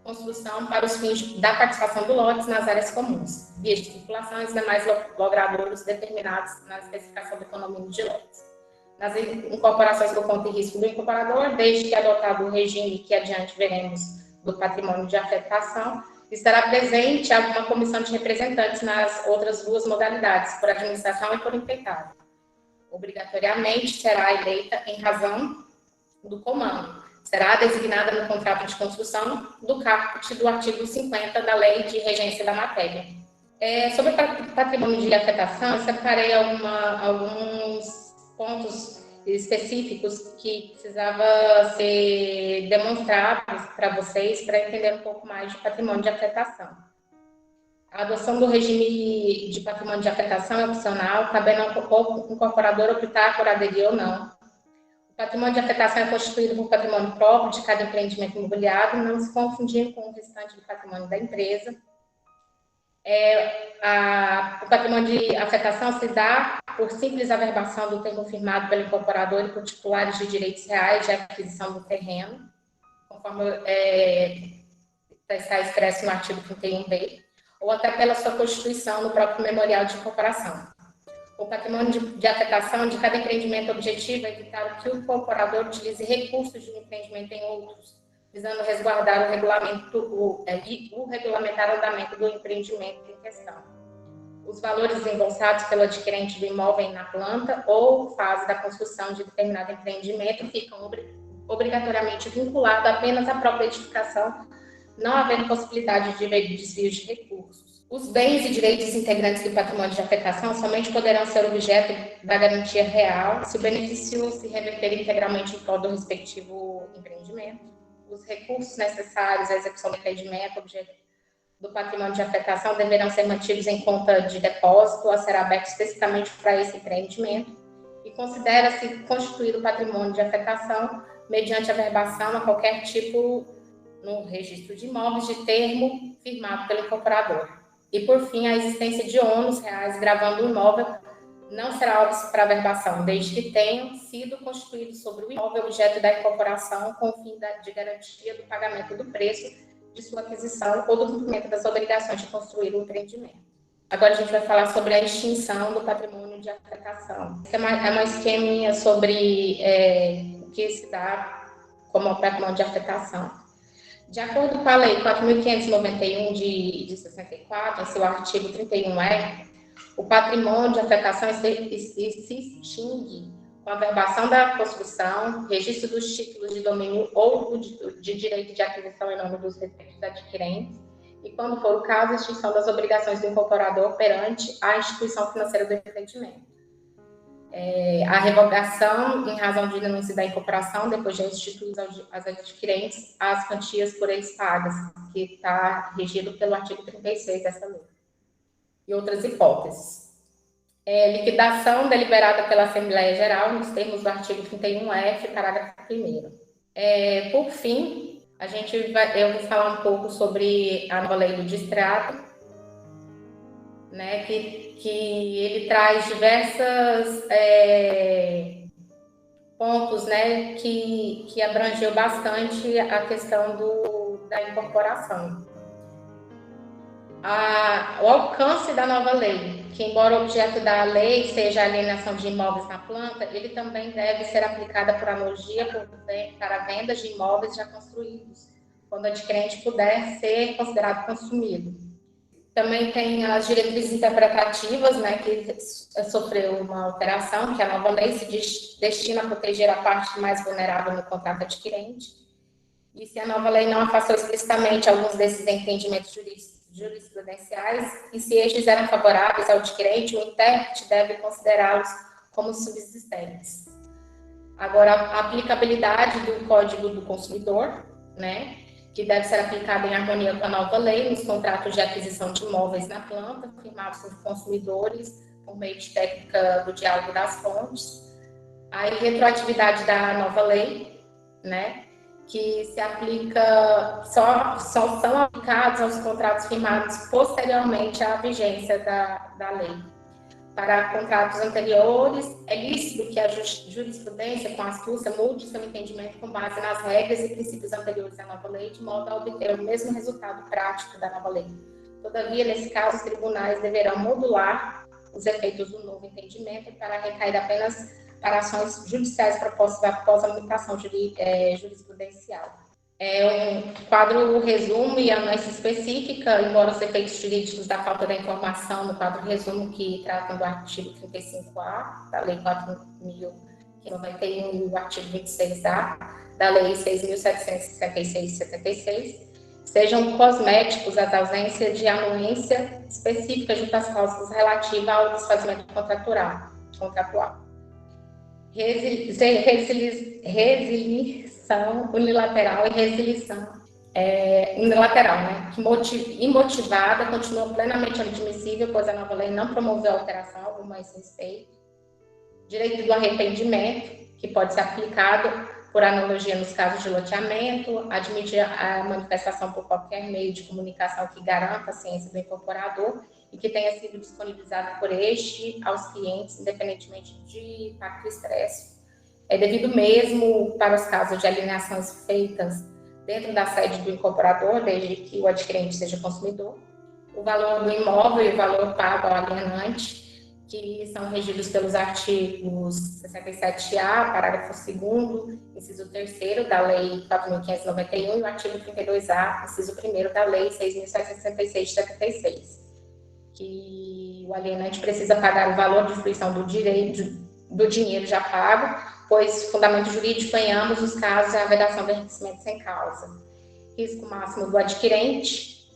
construção para os fins da participação do lote nas áreas comuns, vias de circulação e os demais logradouros determinados na especificação do condomínio de lotes. nas incorporações por conta e risco do incorporador, desde que adotado o regime que adiante veremos do patrimônio de afetação, estará presente alguma comissão de representantes nas outras duas modalidades, por administração e por inventário. Obrigatoriamente será eleita em razão do comando. Será designada no contrato de construção do caput do artigo 50 da Lei de Regência da Matéria. Sobre o patrimônio de afetação, eu separei alguns pontos específicos que precisava ser demonstrados para vocês para entender um pouco mais de patrimônio de afetação. A adoção do regime de patrimônio de afetação é opcional, cabendo ao incorporador optar por aderir ou não. O patrimônio de afetação é constituído por patrimônio próprio de cada empreendimento imobiliário, não se confundir com o restante do patrimônio da empresa. O patrimônio de afetação se dá por simples averbação do termo firmado pelo incorporador e por titulares de direitos reais de aquisição do terreno, conforme está expresso no artigo 31b, ou até pela sua constituição no próprio memorial de incorporação. O patrimônio de afetação de cada empreendimento objetivo é evitar que o incorporador utilize recursos de um empreendimento em outros, visando resguardar o regulamentar andamento do empreendimento em questão. Os valores desembolsados pelo adquirente do imóvel na planta ou fase da construção de determinado empreendimento ficam obrigatoriamente vinculados apenas à própria edificação, não havendo possibilidade de desvios de recursos. Os bens e direitos integrantes do patrimônio de afetação somente poderão ser objeto da garantia real se o benefício se reverter integralmente em prol do respectivo empreendimento. Os recursos necessários à execução do empreendimento, objeto do patrimônio de afetação, deverão ser mantidos em conta de depósito a ser aberto especificamente para esse empreendimento e considera-se constituído patrimônio de afetação mediante averbação a qualquer tipo no registro de imóveis de termo firmado pelo incorporador. E, por fim, a existência de ônus reais gravando o imóvel não será óbvio para averbação, desde que tenham sido constituídos sobre o imóvel objeto da incorporação com o fim de garantia do pagamento do preço de sua aquisição ou do cumprimento das obrigações de construir o empreendimento. Agora a gente vai falar sobre a extinção do patrimônio de afetação. É uma esqueminha sobre o que se dá como patrimônio de afetação. De acordo com a Lei 4.591 de 64, em seu artigo 31E, o patrimônio de afetação se extingue com a averbação da construção, registro dos títulos de domínio ou de direito de aquisição em nome dos respectivos adquirentes, e, quando for o caso, a extinção das obrigações do incorporador perante a instituição financeira do empreendimento. A revogação em razão de denúncia da incorporação, depois de instituídas as adquirentes, as quantias por eles pagas, que está regido pelo artigo 36 dessa lei. E outras hipóteses. Liquidação deliberada pela Assembleia Geral, nos termos do artigo 31F, parágrafo 1º. Por fim, eu vou falar um pouco sobre a nova lei do distrato, né, que ele traz diversos pontos, né, que abrangeu bastante a questão da incorporação. O alcance da nova lei, que embora o objeto da lei seja a alienação de imóveis na planta, ele também deve ser aplicada por analogia para vendas de imóveis já construídos, quando o adquirente puder ser considerado consumido. Também tem as diretrizes interpretativas, né, que sofreu uma alteração, que a nova lei se destina a proteger a parte mais vulnerável no contrato adquirente. E se a nova lei não afastou explicitamente alguns desses entendimentos jurisprudenciais, e se estes eram favoráveis ao adquirente, o intérprete deve considerá-los como subsistentes. Agora, a aplicabilidade do Código do Consumidor, né, que deve ser aplicado em harmonia com a nova lei nos contratos de aquisição de imóveis na planta, firmados por consumidores por meio de técnica do diálogo das fontes. A retroatividade da nova lei, né, que se aplica, só são aplicados aos contratos firmados posteriormente à vigência da lei. Para contratos anteriores, é lícito que a jurisprudência, com astúcia, mude seu entendimento com base nas regras e princípios anteriores à nova lei, de modo a obter o mesmo resultado prático da nova lei. Todavia, nesse caso, os tribunais deverão modular os efeitos do novo entendimento para recair apenas reparações judiciais propostas após a mutação jurisprudencial. É um quadro resumo e análise específica, embora os efeitos jurídicos da falta da informação no quadro resumo que tratam do artigo 35A da Lei 4.091 e o artigo 26A da Lei 6.766/76, sejam cosméticos as ausências de anuência específica junto às causas relativas ao desfazimento contratual. Resilição unilateral e resilição unilateral, né? Imotivada, continua plenamente admissível, pois a nova lei não promoveu alteração alguma a esse respeito. Direito do arrependimento, que pode ser aplicado por analogia nos casos de loteamento, admite a manifestação por qualquer meio de comunicação que garanta a ciência do incorporador e que tenha sido disponibilizado por este aos clientes, independentemente de pacto expresso. É devido mesmo para os casos de alienações feitas dentro da sede do incorporador, desde que o adquirente seja consumidor, o valor do imóvel e o valor pago ao alienante, que são regidos pelos artigos 67A, parágrafo 2º, inciso 3º da Lei 4.591 e o artigo 32A, inciso 1º da Lei 6.766 de 76, que o alienante precisa pagar o valor de fruição do dinheiro já pago, pois fundamento jurídico em ambos os casos é a vedação do enriquecimento sem causa. Risco máximo do adquirente,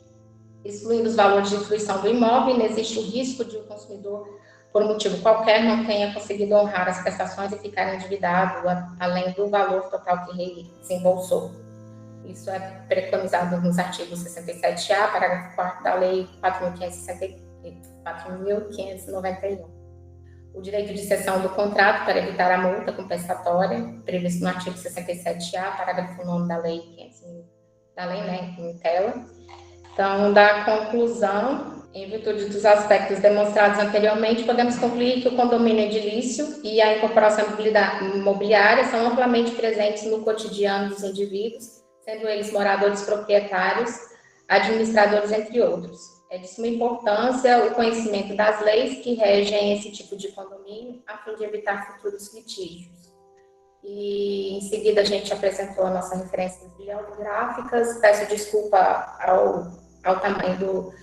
excluindo os valores de fruição do imóvel, não existe o risco de o consumidor, por motivo qualquer, não tenha conseguido honrar as prestações e ficar endividado além do valor total que desembolsou. Isso é preconizado nos artigos 67A, parágrafo 4º da Lei 4.591. O direito de cessão do contrato para evitar a multa compensatória, previsto no artigo 67A, parágrafo 9º da Lei 500.000, da Lei, né, em tela. Então, da conclusão, em virtude dos aspectos demonstrados anteriormente, podemos concluir que o condomínio edilício e a incorporação imobiliária são amplamente presentes no cotidiano dos indivíduos, sendo eles moradores proprietários, administradores, entre outros. É de suma importância o conhecimento das leis que regem esse tipo de condomínio, a fim de evitar futuros litígios. E, em seguida, a gente apresentou a nossa referências bibliográficas. Peço desculpa ao tamanho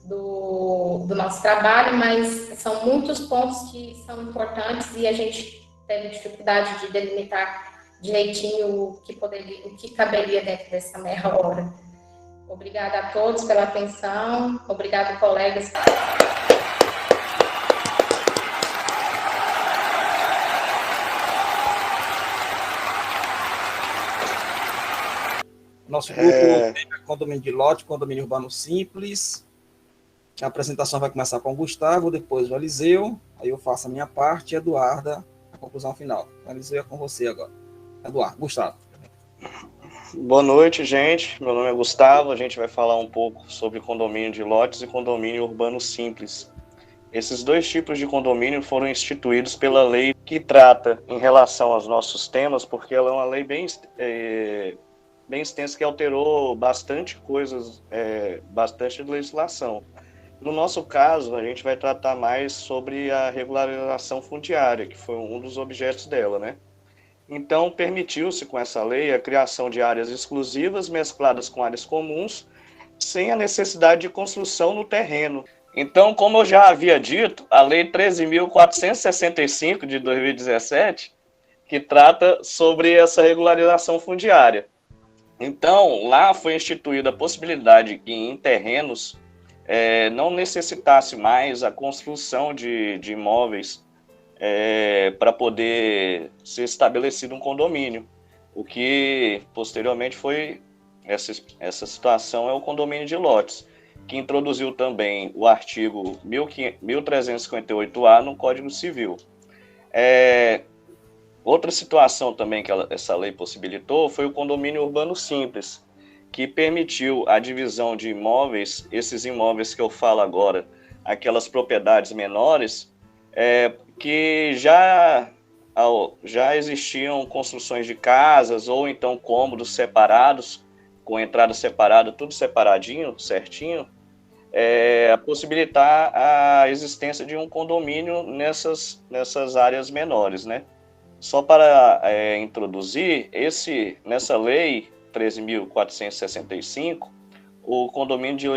do nosso trabalho, mas são muitos pontos que são importantes e a gente teve dificuldade de delimitar direitinho o que caberia dentro dessa meia hora. Obrigada a todos pela atenção. Obrigada, colegas. Nosso grupo é condomínio de lote, condomínio urbano simples. A apresentação vai começar com o Gustavo, depois o Eliseu, aí eu faço a minha parte e a Eduarda, a conclusão final. O Eliseu é com você agora. Eduardo, Gustavo. Boa noite, gente. Meu nome é Gustavo. A gente vai falar um pouco sobre condomínio de lotes e condomínio urbano simples. Esses dois tipos de condomínio foram instituídos pela lei que trata em relação aos nossos temas, porque ela é uma lei bem extensa que alterou bastante coisas, bastante legislação. No nosso caso, a gente vai tratar mais sobre a regularização fundiária, que foi um dos objetos dela, né? Então, permitiu-se com essa lei a criação de áreas exclusivas mescladas com áreas comuns, sem a necessidade de construção no terreno. Então, como eu já havia dito, a Lei 13.465 de 2017, que trata sobre essa regularização fundiária. Então, lá foi instituída a possibilidade que em terrenos não necessitasse mais a construção de imóveis para poder ser estabelecido um condomínio. O que posteriormente foi, essa situação é o condomínio de lotes, que introduziu também o artigo 1358A no Código Civil. Outra situação também que essa lei possibilitou foi o condomínio urbano simples, que permitiu a divisão de imóveis, esses imóveis que eu falo agora, aquelas propriedades menores, que já existiam construções de casas ou então cômodos separados, com entrada separada, tudo separadinho, certinho, a possibilitar a existência de um condomínio nessas áreas menores, né? Só para introduzir, nessa lei 13.465, o condomínio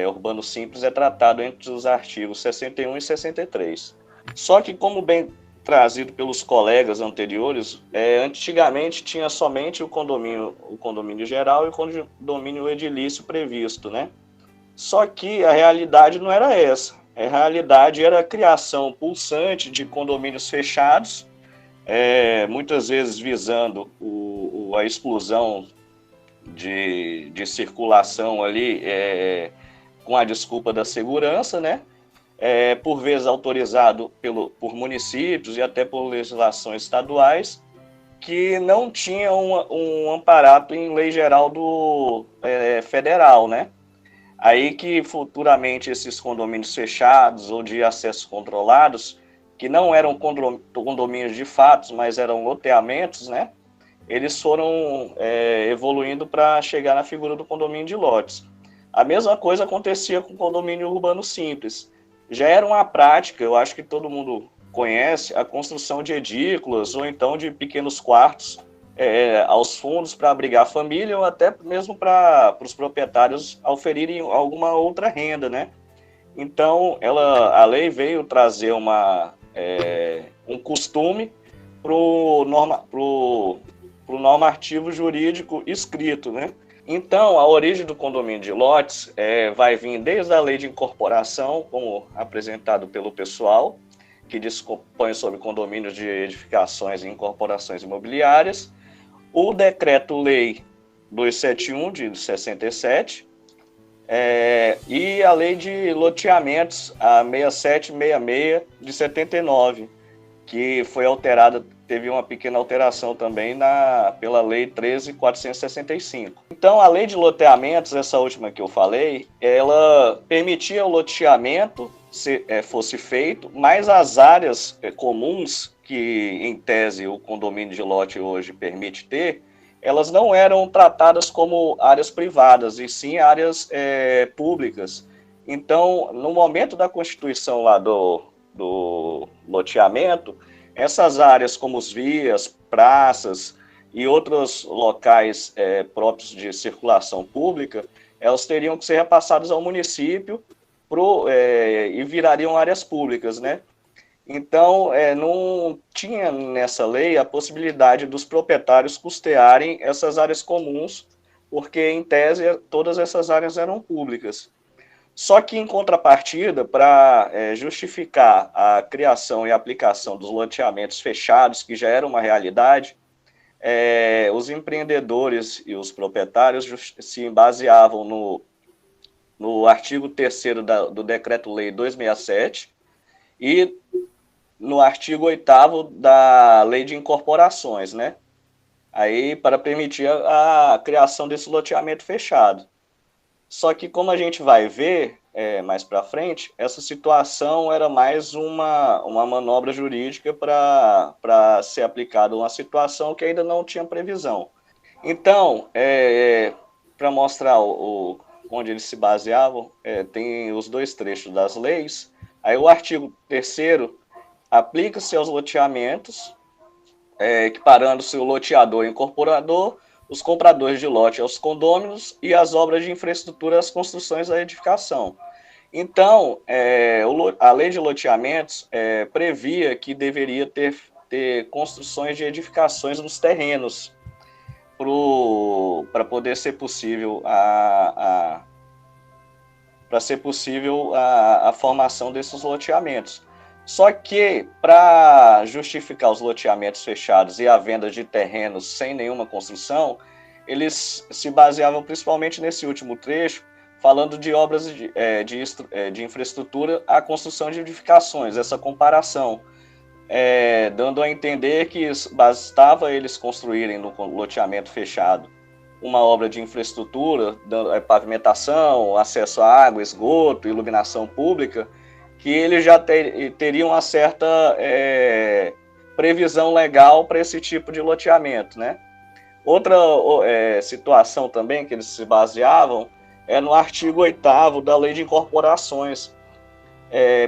urbano simples é tratado entre os artigos 61 e 63. Só que, como bem trazido pelos colegas anteriores, antigamente tinha somente o condomínio geral e o condomínio edilício previsto, né? Só que a realidade não era essa. A realidade era a criação pulsante de condomínios fechados, muitas vezes visando a exclusão de circulação ali, com a desculpa da segurança, né? Por vezes autorizado por municípios e até por legislações estaduais, que não tinham um amparato em lei geral federal, né? Aí que futuramente esses condomínios fechados ou de acesso controlados, que não eram condomínios de fato, mas eram loteamentos, né? Eles foram evoluindo para chegar na figura do condomínio de lotes. A mesma coisa acontecia com o condomínio urbano simples. Já era uma prática, eu acho que todo mundo conhece, a construção de edículas ou então de pequenos quartos aos fundos para abrigar a família ou até mesmo para os proprietários oferirem alguma outra renda, né? Então, a lei veio trazer um costume para o normativo jurídico escrito, né? Então, a origem do condomínio de lotes vai vir desde a lei de incorporação, como apresentado pelo pessoal, que dispõe sobre condomínios de edificações e incorporações imobiliárias, o Decreto-Lei 271, de 67, e a Lei de Loteamentos, a 6766, de 79, que foi alterada, teve uma pequena alteração também pela Lei 13.465. Então, a Lei de Loteamentos, essa última que eu falei, ela permitia o loteamento fosse feito, mas as áreas comuns que, em tese, o condomínio de lote hoje permite ter, elas não eram tratadas como áreas privadas, e sim áreas públicas. Então, no momento da constituição lá do loteamento, essas áreas como as vias, praças e outros locais próprios de circulação pública, elas teriam que ser repassadas ao município e virariam áreas públicas, né? Então, não tinha nessa lei a possibilidade dos proprietários custearem essas áreas comuns, porque, em tese, todas essas áreas eram públicas. Só que, em contrapartida, para justificar a criação e aplicação dos loteamentos fechados, que já era uma realidade, os empreendedores e os proprietários se baseavam no artigo 3º do Decreto-Lei 267 e no artigo 8º da Lei de Incorporações, né? Aí, para permitir a criação desse loteamento fechado. Só que, como a gente vai ver mais para frente, essa situação era mais uma manobra jurídica para ser aplicada a uma situação que ainda não tinha previsão. Então, para mostrar onde eles se baseavam, tem os dois trechos das leis. Aí o artigo 3º aplica-se aos loteamentos, equiparando-se o loteador e incorporador, os compradores de lote aos condôminos e as obras de infraestrutura às construções da edificação. Então, a lei de loteamentos previa que deveria ter construções de edificações nos terrenos para poder ser possível a formação desses loteamentos. Só que, para justificar os loteamentos fechados e a venda de terrenos sem nenhuma construção, eles se baseavam principalmente nesse último trecho, falando de obras de infraestrutura à construção de edificações, essa comparação, dando a entender que bastava eles construírem no loteamento fechado uma obra de infraestrutura, pavimentação, acesso à água, esgoto, iluminação pública, que eles já teriam uma certa previsão legal para esse tipo de loteamento, né? Outra situação também que eles se baseavam é no artigo 8º da Lei de Incorporações,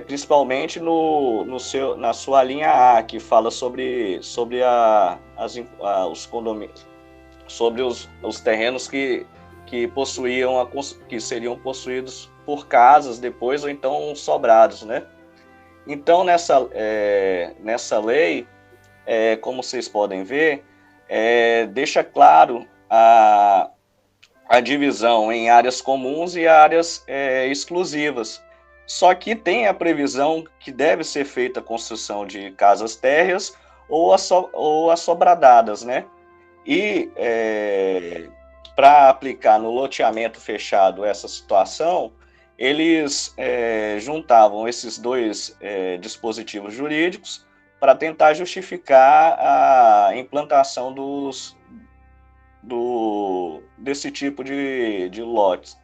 principalmente na sua linha A, que fala sobre os condomínios, sobre os terrenos que possuíam, que seriam possuídos por casas depois, ou então sobrados, né? Então, nessa lei, como vocês podem ver, deixa claro a divisão em áreas comuns e áreas exclusivas. Só que tem a previsão que deve ser feita a construção de casas térreas ou assobradadas, né? E para aplicar no loteamento fechado essa situação, eles juntavam esses dois dispositivos jurídicos para tentar justificar a implantação desse tipo de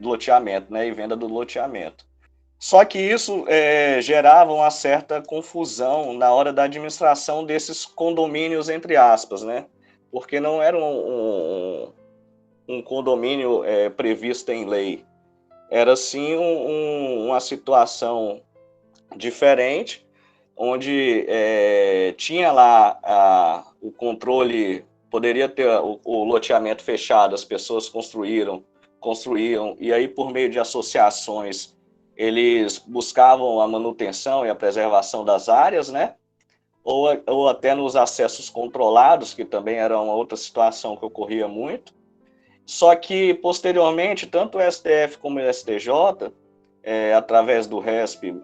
loteamento, né, e venda do loteamento. Só que isso gerava uma certa confusão na hora da administração desses condomínios, entre aspas, né? Porque não era um condomínio previsto em lei. Era, sim, uma situação diferente, onde tinha lá o controle, poderia ter o loteamento fechado, as pessoas construíam, e aí, por meio de associações, eles buscavam a manutenção e a preservação das áreas, né? Ou até nos acessos controlados, que também era uma outra situação que ocorria muito. Só que, posteriormente, tanto o STF como o STJ, através do RESP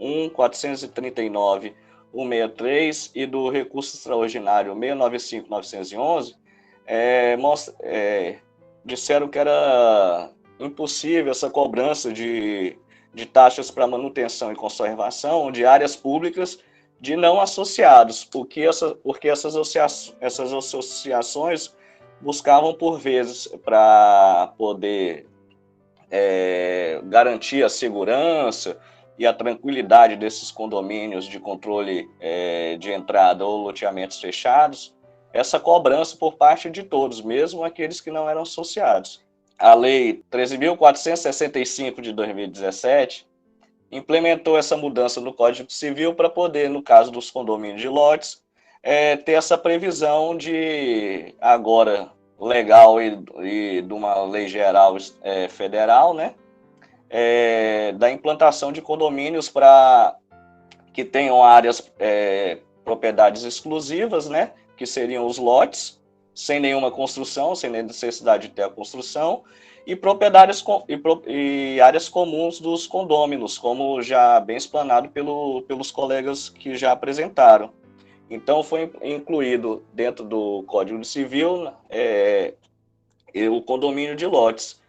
1.439.163 e do recurso extraordinário 695.911, disseram que era impossível essa cobrança de taxas para manutenção e conservação de áreas públicas de não associados, porque essas associações buscavam, por vezes, para poder garantir a segurança e a tranquilidade desses condomínios de controle de entrada ou loteamentos fechados, essa cobrança por parte de todos, mesmo aqueles que não eram associados. A Lei 13.465 de 2017 implementou essa mudança no Código Civil para poder, no caso dos condomínios de lotes, ter essa previsão de, agora, legal e de uma lei geral federal, né? Da implantação de condomínios para que tenham áreas, propriedades exclusivas, né? Que seriam os lotes, sem nenhuma construção, sem necessidade de ter a construção, e e áreas comuns dos condôminos, como já bem explanado pelos colegas que já apresentaram. Então, foi incluído dentro do Código Civil o condomínio de lotes.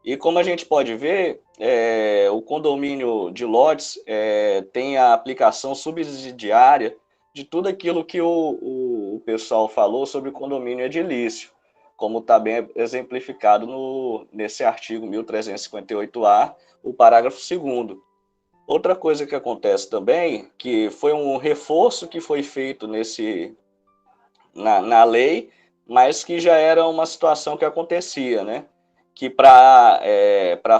E como a gente pode ver, o condomínio de lotes tem a aplicação subsidiária de tudo aquilo que o pessoal falou sobre o condomínio edilício, como está bem exemplificado nesse artigo 1358-A, o parágrafo 2º. Outra coisa que acontece também, que foi um reforço que foi feito na lei, mas que já era uma situação que acontecia, né? Que para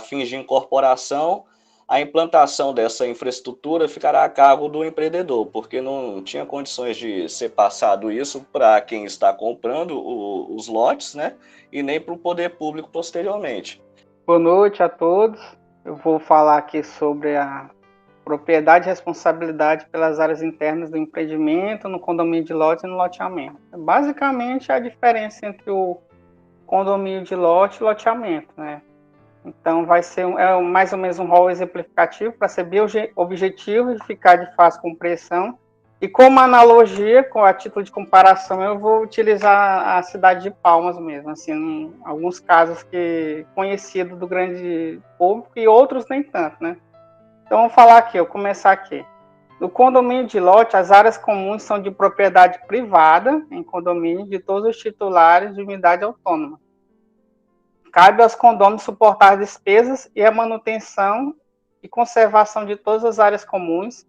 fins de incorporação, a implantação dessa infraestrutura ficará a cargo do empreendedor, porque não tinha condições de ser passado isso para quem está comprando os lotes, né? E nem para o poder público posteriormente. Boa noite a todos. Eu vou falar aqui sobre a propriedade e responsabilidade pelas áreas internas do empreendimento, no condomínio de lote e no loteamento. Basicamente, a diferença entre o condomínio de lote e loteamento, né? Então, vai ser mais ou menos um rol exemplificativo para ser bem objetivo e ficar de fácil compreensão. E como analogia, a título de comparação, eu vou utilizar a cidade de Palmas mesmo, assim, alguns casos conhecidos do grande público e outros nem tanto, né? Então, vamos falar aqui, eu começar aqui. No condomínio de lote, as áreas comuns são de propriedade privada, em condomínio, de todos os titulares de unidade autônoma. Cabe aos condôminos suportar as despesas e a manutenção e conservação de todas as áreas comuns.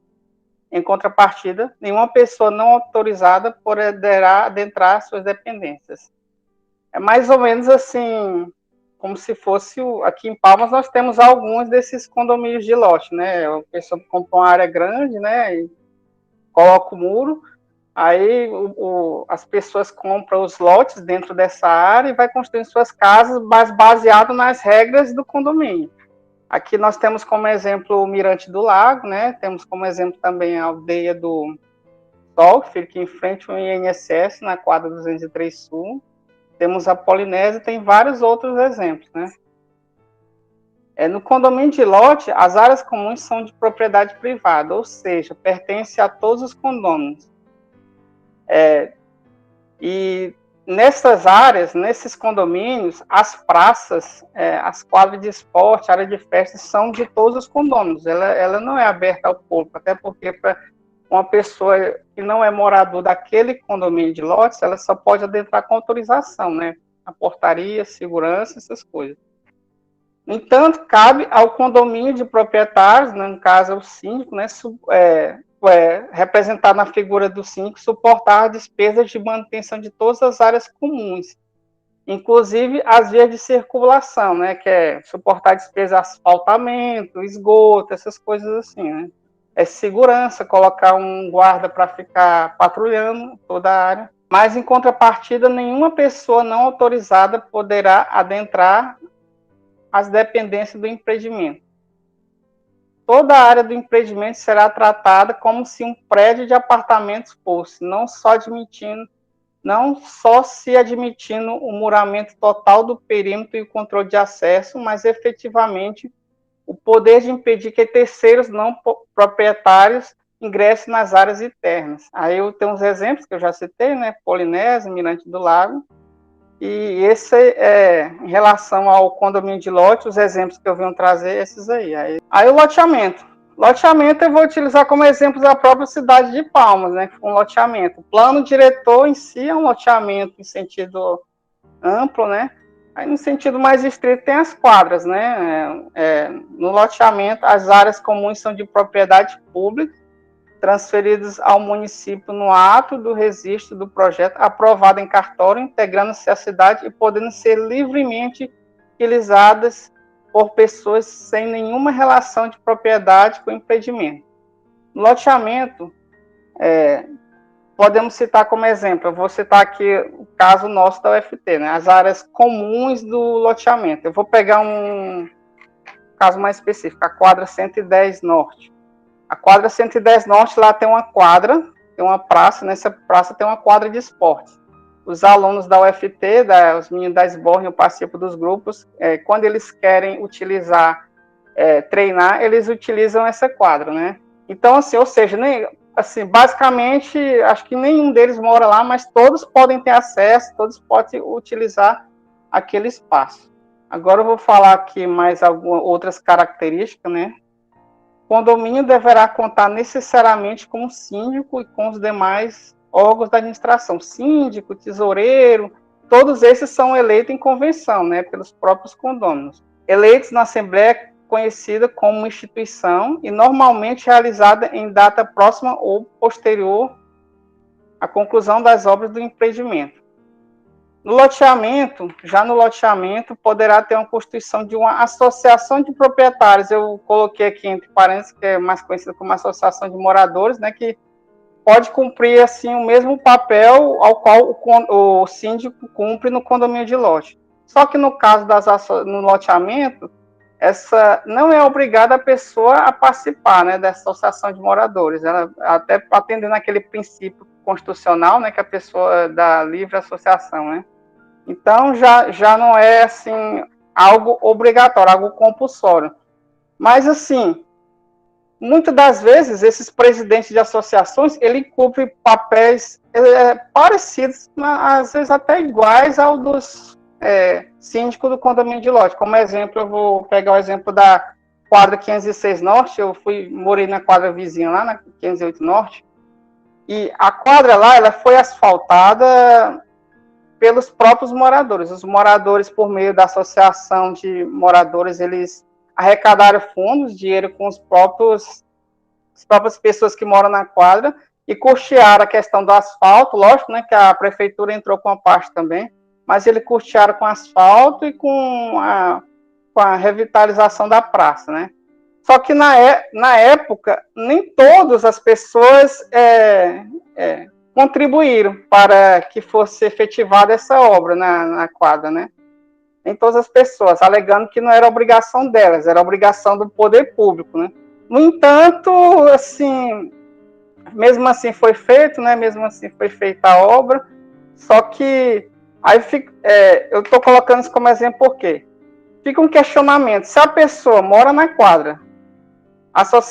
Em contrapartida, nenhuma pessoa não autorizada poderá adentrar suas dependências. É mais ou menos assim, como se fosse aqui em Palmas nós temos alguns desses condomínios de lote, né? A pessoa compra uma área grande, né? E coloca o muro, aí as pessoas compram os lotes dentro dessa área e vai construindo suas casas, mas baseado nas regras do condomínio. Aqui nós temos como exemplo o Mirante do Lago, né? Temos como exemplo também a aldeia do Sol, que fica em frente ao INSS, na quadra 203 Sul. Temos a Polinésia, tem vários outros exemplos, né? No condomínio de lote, as áreas comuns são de propriedade privada, ou seja, pertence a todos os condôminos. E nessas áreas, nesses condomínios, as praças, as quadras de esporte, área de festas, são de todos os condôminos. Ela não é aberta ao público, até porque para uma pessoa que não é morador daquele condomínio de lotes, ela só pode adentrar com autorização, né? A portaria, segurança, essas coisas. No entanto, cabe ao condomínio de proprietários, né, no caso é o síndico, né, representado na figura do síndico, suportar despesas de manutenção de todas as áreas comuns, inclusive as vias de circulação, né, que é suportar despesas de asfaltamento, esgoto, essas coisas assim, né. Segurança, colocar um guarda para ficar patrulhando toda a área. Mas, em contrapartida, nenhuma pessoa não autorizada poderá adentrar as dependências do empreendimento. Toda a área do empreendimento será tratada como se um prédio de apartamentos fosse, não só se admitindo o muramento total do perímetro e o controle de acesso, mas efetivamente o poder de impedir que terceiros não proprietários ingressem nas áreas internas. Aí eu tenho uns exemplos que eu já citei, né? Polinésia, Mirante do Lago. E esse em relação ao condomínio de lote, os exemplos que eu venho trazer, esses aí. Aí o loteamento. Loteamento eu vou utilizar como exemplo da própria cidade de Palmas, né? Um loteamento. O plano diretor em si é um loteamento em sentido amplo, né? Aí, no sentido mais estrito, tem as quadras, né? No loteamento, as áreas comuns são de propriedade pública, transferidas ao município no ato do registro do projeto, aprovado em cartório, integrando-se à cidade e podendo ser livremente utilizadas por pessoas sem nenhuma relação de propriedade com o empreendimento. No loteamento, podemos citar como exemplo, eu vou citar aqui o caso nosso da UFT, né? As áreas comuns do loteamento. Eu vou pegar um caso mais específico, a quadra 110 Norte. A quadra 110 Norte, lá tem uma quadra, tem uma praça, nessa praça tem uma quadra de esportes. Os alunos da UFT, os meninos da SBORN, eu participo dos grupos, quando eles querem utilizar, treinar, eles utilizam essa quadra, né? Então, assim, ou seja, assim, basicamente, acho que nenhum deles mora lá, mas todos podem ter acesso, todos podem utilizar aquele espaço. Agora eu vou falar aqui mais algumas outras características, né? O condomínio deverá contar necessariamente com o síndico e com os demais órgãos da administração. Síndico, tesoureiro, todos esses são eleitos em convenção, né, pelos próprios condôminos. Eleitos na Assembleia conhecida como instituição e normalmente realizada em data próxima ou posterior à conclusão das obras do empreendimento. No loteamento, poderá ter uma constituição de uma associação de proprietários. Eu coloquei aqui entre parênteses, que é mais conhecida como associação de moradores, né, que pode cumprir assim o mesmo papel ao qual o síndico cumpre no condomínio de lote. Só que no caso no loteamento, essa não é obrigada a pessoa a participar, né, dessa associação de moradores. Ela até atendendo aquele princípio constitucional, né, que a pessoa dá livre associação, né? Então, já não é, assim, algo obrigatório, algo compulsório. Mas, assim, muitas das vezes, esses presidentes de associações, ele cumpre papéis parecidos, às vezes até iguais ao dos síndicos do condomínio de lote. Como exemplo, eu vou pegar o exemplo da quadra 506 Norte, morei na quadra vizinha lá, na 508 Norte, e a quadra lá, ela foi asfaltada pelos próprios moradores. Os moradores, por meio da associação de moradores, eles arrecadaram fundos, dinheiro com as próprias pessoas que moram na quadra e custearam a questão do asfalto, lógico, né, que a prefeitura entrou com a parte também. mas ele custearam com asfalto e com a revitalização da praça, né? Só que na época, nem todas as pessoas contribuíram para que fosse efetivada essa obra na quadra, né? Nem todas as pessoas, alegando que não era obrigação delas, era obrigação do poder público, né? No entanto, assim, mesmo assim foi feito, né? Mesmo assim foi feita a obra, só que aí eu estou colocando isso como exemplo porque fica um questionamento: se a pessoa mora na quadra,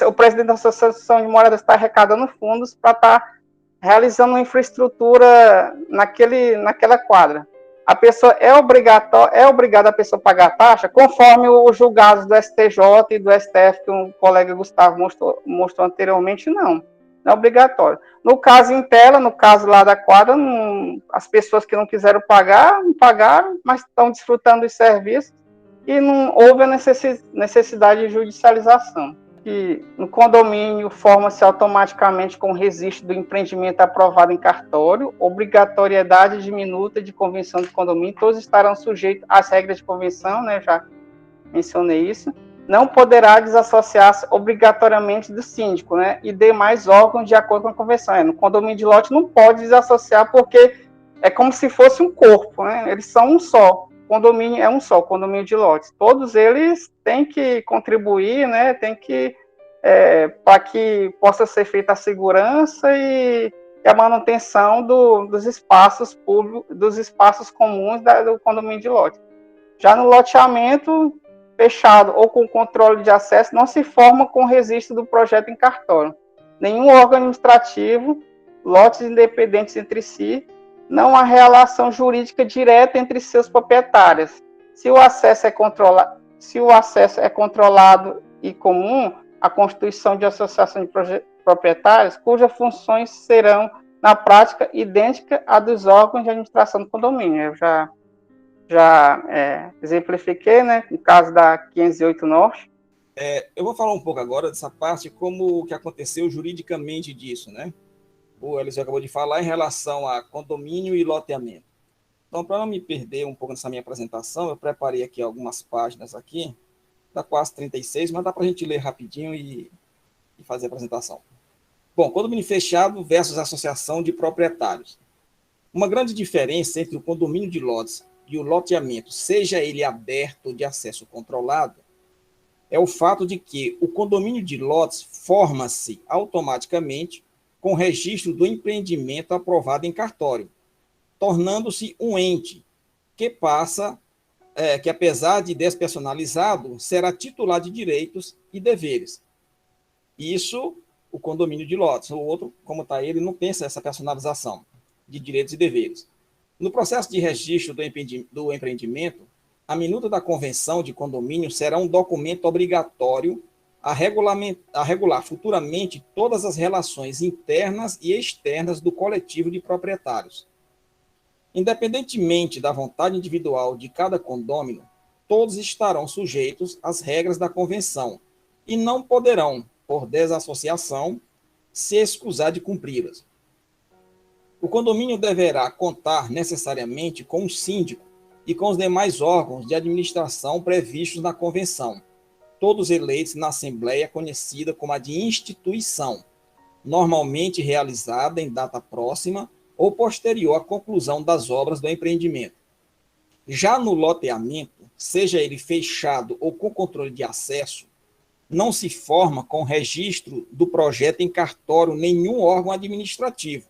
o presidente da Associação de Moradores está arrecadando fundos para estar realizando uma infraestrutura naquela quadra, a pessoa é obrigada a pessoa pagar a taxa, conforme os julgados do STJ e do STF, que o colega Gustavo mostrou anteriormente, não é obrigatório. No caso em tela, no caso lá da quadra, as pessoas que não quiseram pagar, não pagaram, mas estão desfrutando dos serviços e não houve a necessidade de judicialização. Que no condomínio forma-se automaticamente com o registro do empreendimento aprovado em cartório, obrigatoriedade de minuta de convenção do condomínio, todos estarão sujeitos às regras de convenção, né, já mencionei isso, não poderá desassociar-se obrigatoriamente do síndico, né, e demais órgãos de acordo com a convenção. No condomínio de lote não pode desassociar porque é como se fosse um corpo, né, eles são um só. Condomínio é um só, condomínio de lotes. Todos eles têm que contribuir, né? Tem que para que possa ser feita a segurança e a manutenção dos espaços públicos, dos espaços comuns do condomínio de lote. Já no loteamento fechado ou com controle de acesso, não se forma com registro do projeto em cartório. Nenhum órgão administrativo, lotes independentes entre si, não há relação jurídica direta entre seus proprietários. Se o acesso é controlado e comum, a constituição de associação de proprietários, cujas funções serão, na prática, idênticas à dos órgãos de administração do condomínio. Eu já exemplifiquei, né, no caso da 508 Norte. Eu vou falar um pouco agora dessa parte, como que aconteceu juridicamente disso, né? O Eliseu acabou de falar em relação a condomínio e loteamento. Então, para não me perder um pouco nessa minha apresentação, eu preparei aqui algumas páginas aqui, dá quase 36, mas dá para a gente ler rapidinho e fazer a apresentação. Bom, condomínio fechado versus associação de proprietários. Uma grande diferença entre o condomínio de lotes e o loteamento, seja ele aberto ou de acesso controlado, é o fato de que o condomínio de lotes forma-se automaticamente com registro do empreendimento aprovado em cartório, tornando-se um ente que passa, que apesar de despersonalizado, será titular de direitos e deveres. Isso, o condomínio de lotes. O outro, como está ele, não tem essa personalização de direitos e deveres. No processo de registro do empreendimento, a minuta da convenção de condomínio será um documento obrigatório a regular futuramente todas as relações internas e externas do coletivo de proprietários. Independentemente da vontade individual de cada condômino, todos estarão sujeitos às regras da convenção e não poderão, por desassociação, se escusar de cumpri-las. O condomínio deverá contar necessariamente com um síndico e com os demais órgãos de administração previstos na convenção, todos eleitos na Assembleia conhecida como a de instituição, normalmente realizada em data próxima ou posterior à conclusão das obras do empreendimento. Já no loteamento, seja ele fechado ou com controle de acesso, não se forma com registro do projeto em cartório nenhum órgão administrativo.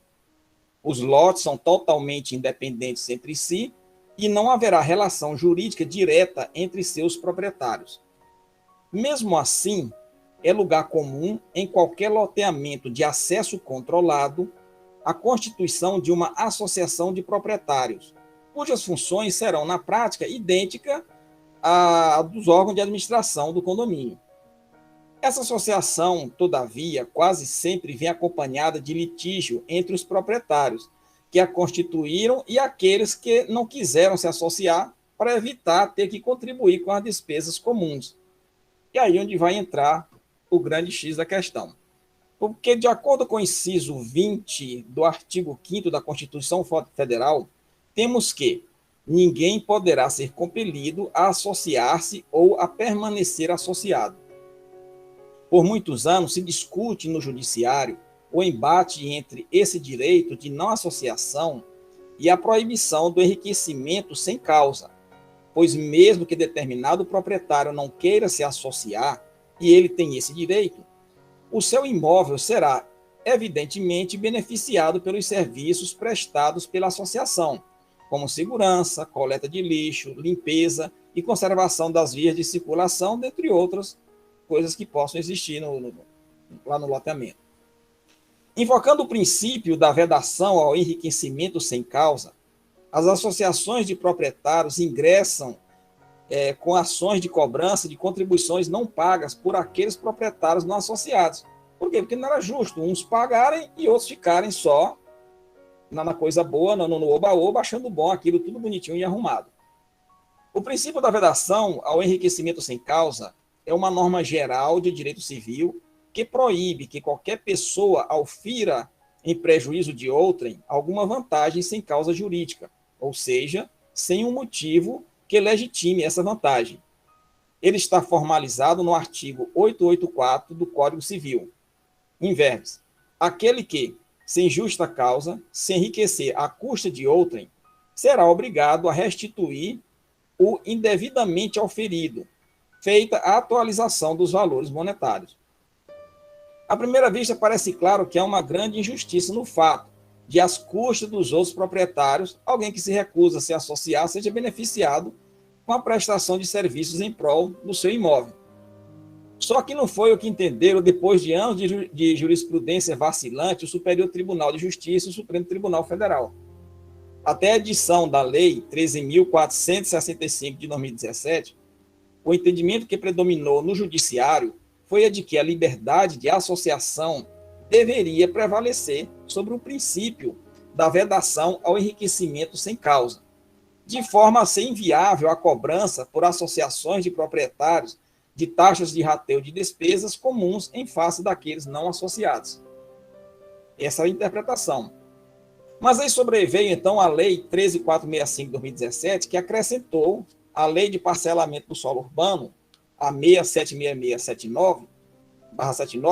Os lotes são totalmente independentes entre si e não haverá relação jurídica direta entre seus proprietários. Mesmo assim, é lugar comum em qualquer loteamento de acesso controlado a constituição de uma associação de proprietários, cujas funções serão, na prática, idênticas à dos órgãos de administração do condomínio. Essa associação, todavia, quase sempre vem acompanhada de litígio entre os proprietários que a constituíram e aqueles que não quiseram se associar para evitar ter que contribuir com as despesas comuns. E aí onde vai entrar o grande X da questão. Porque, de acordo com o inciso 20 do artigo 5º da Constituição Federal, temos que ninguém poderá ser compelido a associar-se ou a permanecer associado. Por muitos anos se discute no judiciário o embate entre esse direito de não associação e a proibição do enriquecimento sem causa, pois mesmo que determinado proprietário não queira se associar e ele tem esse direito, o seu imóvel será evidentemente beneficiado pelos serviços prestados pela associação, como segurança, coleta de lixo, limpeza e conservação das vias de circulação, dentre outras coisas que possam existir lá no loteamento. Invocando o princípio da vedação ao enriquecimento sem causa, as associações de proprietários ingressam com ações de cobrança de contribuições não pagas por aqueles proprietários não associados. Por quê? Porque não era justo uns pagarem e outros ficarem só na coisa boa, no oba-oba, achando bom aquilo tudo bonitinho e arrumado. O princípio da vedação ao enriquecimento sem causa é uma norma geral de direito civil que proíbe que qualquer pessoa aufira em prejuízo de outrem alguma vantagem sem causa jurídica, ou seja, sem um motivo que legitime essa vantagem. Ele está formalizado no artigo 884 do Código Civil. Em verbis, aquele que, sem justa causa, se enriquecer à custa de outrem, será obrigado a restituir o indevidamente auferido, feita a atualização dos valores monetários. À primeira vista, parece claro que há uma grande injustiça no fato de, às custas dos outros proprietários, alguém que se recusa a se associar seja beneficiado com a prestação de serviços em prol do seu imóvel. Só que não foi o que entenderam, depois de anos de jurisprudência vacilante, o Superior Tribunal de Justiça e o Supremo Tribunal Federal. Até a edição da Lei 13.465 de 2017, o entendimento que predominou no judiciário foi a de que a liberdade de associação deveria prevalecer sobre o princípio da vedação ao enriquecimento sem causa, de forma a ser inviável a cobrança por associações de proprietários de taxas de rateio de despesas comuns em face daqueles não associados. Essa é a interpretação. Mas aí sobreveio, então, a Lei 13.465 de 2017, que acrescentou a Lei de Parcelamento do Solo Urbano, a 676679/79,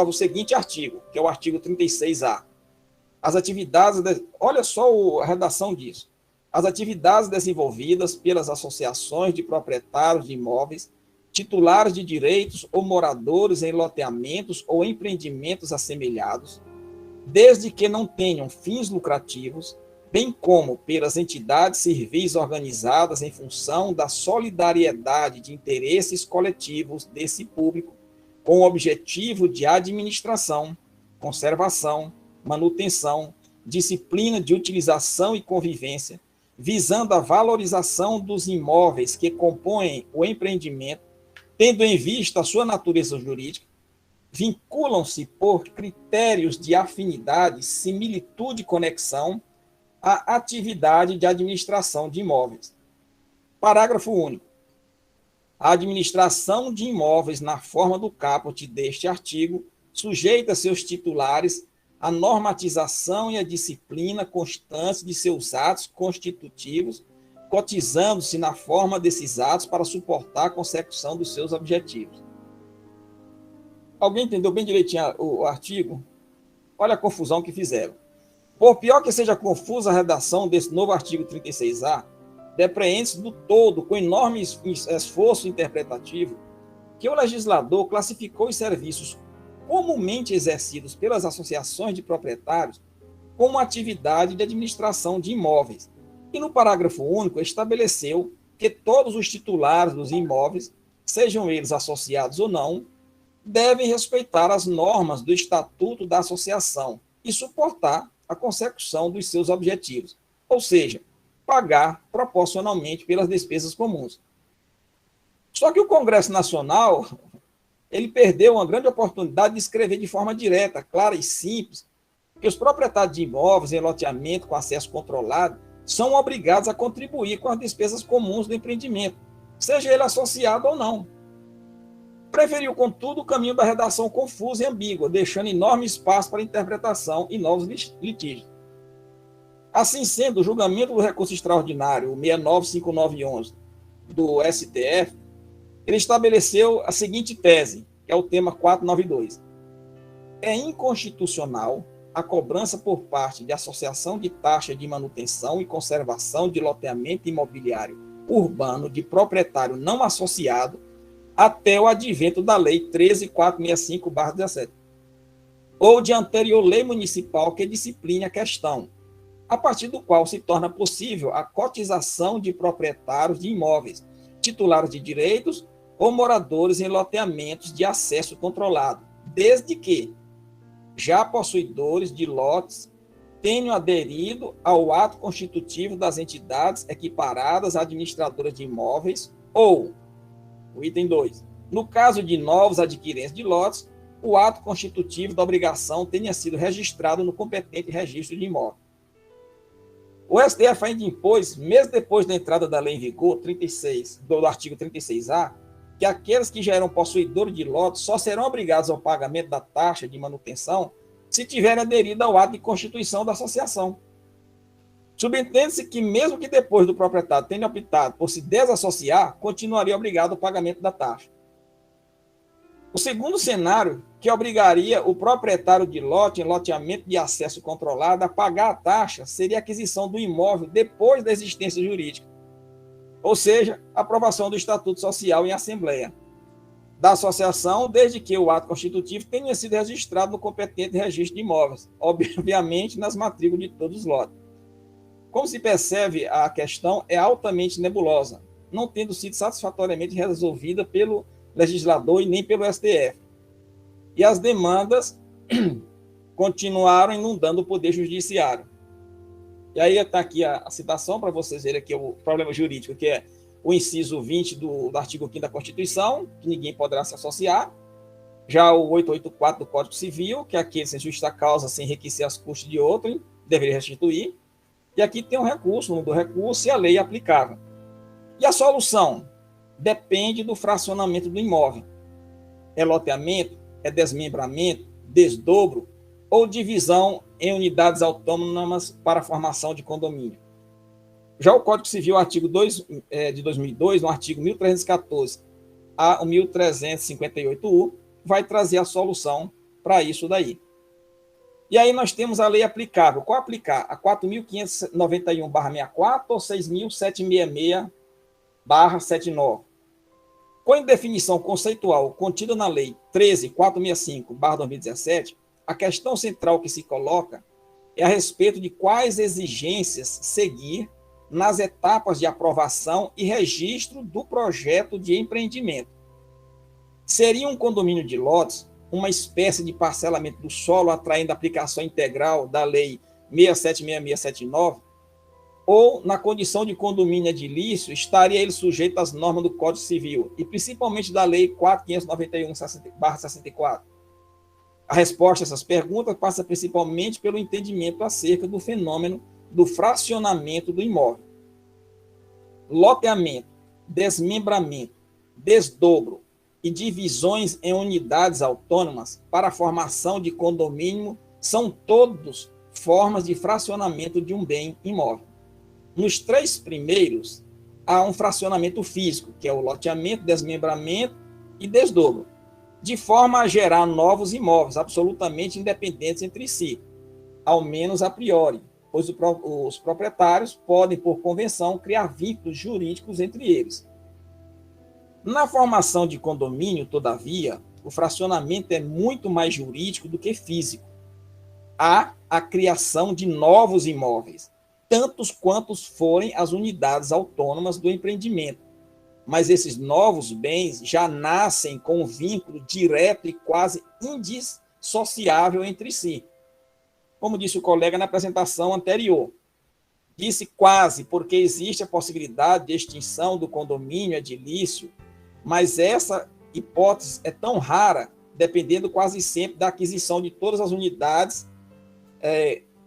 o seguinte artigo, que é o artigo 36A. As atividades, olha só a redação disso. As atividades desenvolvidas pelas associações de proprietários de imóveis, titulares de direitos ou moradores em loteamentos ou empreendimentos assemelhados, desde que não tenham fins lucrativos, bem como pelas entidades civis organizadas em função da solidariedade de interesses coletivos desse público, com o objetivo de administração, conservação, manutenção, disciplina de utilização e convivência, visando a valorização dos imóveis que compõem o empreendimento, tendo em vista a sua natureza jurídica, vinculam-se por critérios de afinidade, similitude e conexão à atividade de administração de imóveis. Parágrafo único. A administração de imóveis na forma do caput deste artigo sujeita seus titulares à normatização e à disciplina constante de seus atos constitutivos, cotizando-se na forma desses atos para suportar a consecução dos seus objetivos. Alguém entendeu bem direitinho o artigo? Olha a confusão que fizeram. Por pior que seja confusa a redação desse novo artigo 36A, depreende-se do todo, com enorme esforço interpretativo, que o legislador classificou os serviços comumente exercidos pelas associações de proprietários como atividade de administração de imóveis, e no parágrafo único estabeleceu que todos os titulares dos imóveis, sejam eles associados ou não, devem respeitar as normas do Estatuto da Associação e suportar a consecução dos seus objetivos, ou seja, pagar proporcionalmente pelas despesas comuns. Só que o Congresso Nacional, ele perdeu uma grande oportunidade de escrever de forma direta, clara e simples, que os proprietários de imóveis em loteamento com acesso controlado são obrigados a contribuir com as despesas comuns do empreendimento, seja ele associado ou não. Preferiu, contudo, o caminho da redação confusa e ambígua, deixando enorme espaço para interpretação e novos litígios. Assim sendo, o julgamento do recurso extraordinário, o 69591 do STF, ele estabeleceu a seguinte tese, que é o tema 492. É inconstitucional a cobrança por parte de associação de taxa de manutenção e conservação de loteamento imobiliário urbano de proprietário não associado até o advento da Lei 13.465/17, ou de anterior lei municipal que discipline a questão, a partir do qual se torna possível a cotização de proprietários de imóveis, titulares de direitos ou moradores em loteamentos de acesso controlado, desde que já possuidores de lotes tenham aderido ao ato constitutivo das entidades equiparadas administradoras de imóveis ou, o item 2, no caso de novos adquirentes de lotes, o ato constitutivo da obrigação tenha sido registrado no competente registro de imóvel. O STF ainda impôs, mesmo depois da entrada da lei em vigor, 36, do artigo 36A, que aqueles que já eram possuidores de lotes só serão obrigados ao pagamento da taxa de manutenção se tiverem aderido ao ato de constituição da associação. Subentende-se que, mesmo que depois do proprietário tenha optado por se desassociar, continuaria obrigado ao pagamento da taxa. O segundo cenário, que obrigaria o proprietário de lote em loteamento de acesso controlado a pagar a taxa, seria a aquisição do imóvel depois da existência jurídica, ou seja, a aprovação do Estatuto Social em Assembleia da associação, desde que o ato constitutivo tenha sido registrado no competente registro de imóveis, obviamente nas matrículas de todos os lotes. Como se percebe, a questão é altamente nebulosa, não tendo sido satisfatoriamente resolvida pelo legislador e nem pelo STF. E as demandas continuaram inundando o Poder Judiciário. E aí está aqui a citação para vocês verem aqui o problema jurídico, que é o inciso 20 do artigo 5º da Constituição, que ninguém poderá se associar. Já o 884 do Código Civil, que é aquele sem justa causa, sem enriquecer as custas de outro, deveria restituir. E aqui tem um recurso, o nome do recurso e a lei aplicável. E a solução? Depende do fracionamento do imóvel. É loteamento, é desmembramento, desdobro ou divisão em unidades autônomas para a formação de condomínio. Já o Código Civil, artigo 2 de 2002, no artigo 1314 a 1358U, vai trazer a solução para isso daí. E aí nós temos a lei aplicável. Qual aplicar? A 4.591/64 ou 6.766/79? Com a definição conceitual contida na Lei 13.465/2017, a questão central que se coloca é a respeito de quais exigências seguir nas etapas de aprovação e registro do projeto de empreendimento. Seria um condomínio de lotes uma espécie de parcelamento do solo atraindo a aplicação integral da Lei 676679, ou, na condição de condomínio edilício, estaria ele sujeito às normas do Código Civil, e principalmente da Lei 4.591/64? A resposta a essas perguntas passa principalmente pelo entendimento acerca do fenômeno do fracionamento do imóvel. Loteamento, desmembramento, desdobro e divisões em unidades autônomas para a formação de condomínio são todos formas de fracionamento de um bem imóvel. Nos três primeiros, há um fracionamento físico, que é o loteamento, desmembramento e desdobro, de forma a gerar novos imóveis absolutamente independentes entre si, ao menos a priori, pois os proprietários podem, por convenção, criar vínculos jurídicos entre eles. Na formação de condomínio, todavia, o fracionamento é muito mais jurídico do que físico. Há a criação de novos imóveis, tantos quantos forem as unidades autônomas do empreendimento. Mas esses novos bens já nascem com um vínculo direto e quase indissociável entre si. Como disse o colega na apresentação anterior, disse quase porque existe a possibilidade de extinção do condomínio edilício, mas essa hipótese é tão rara, dependendo quase sempre da aquisição de todas as unidades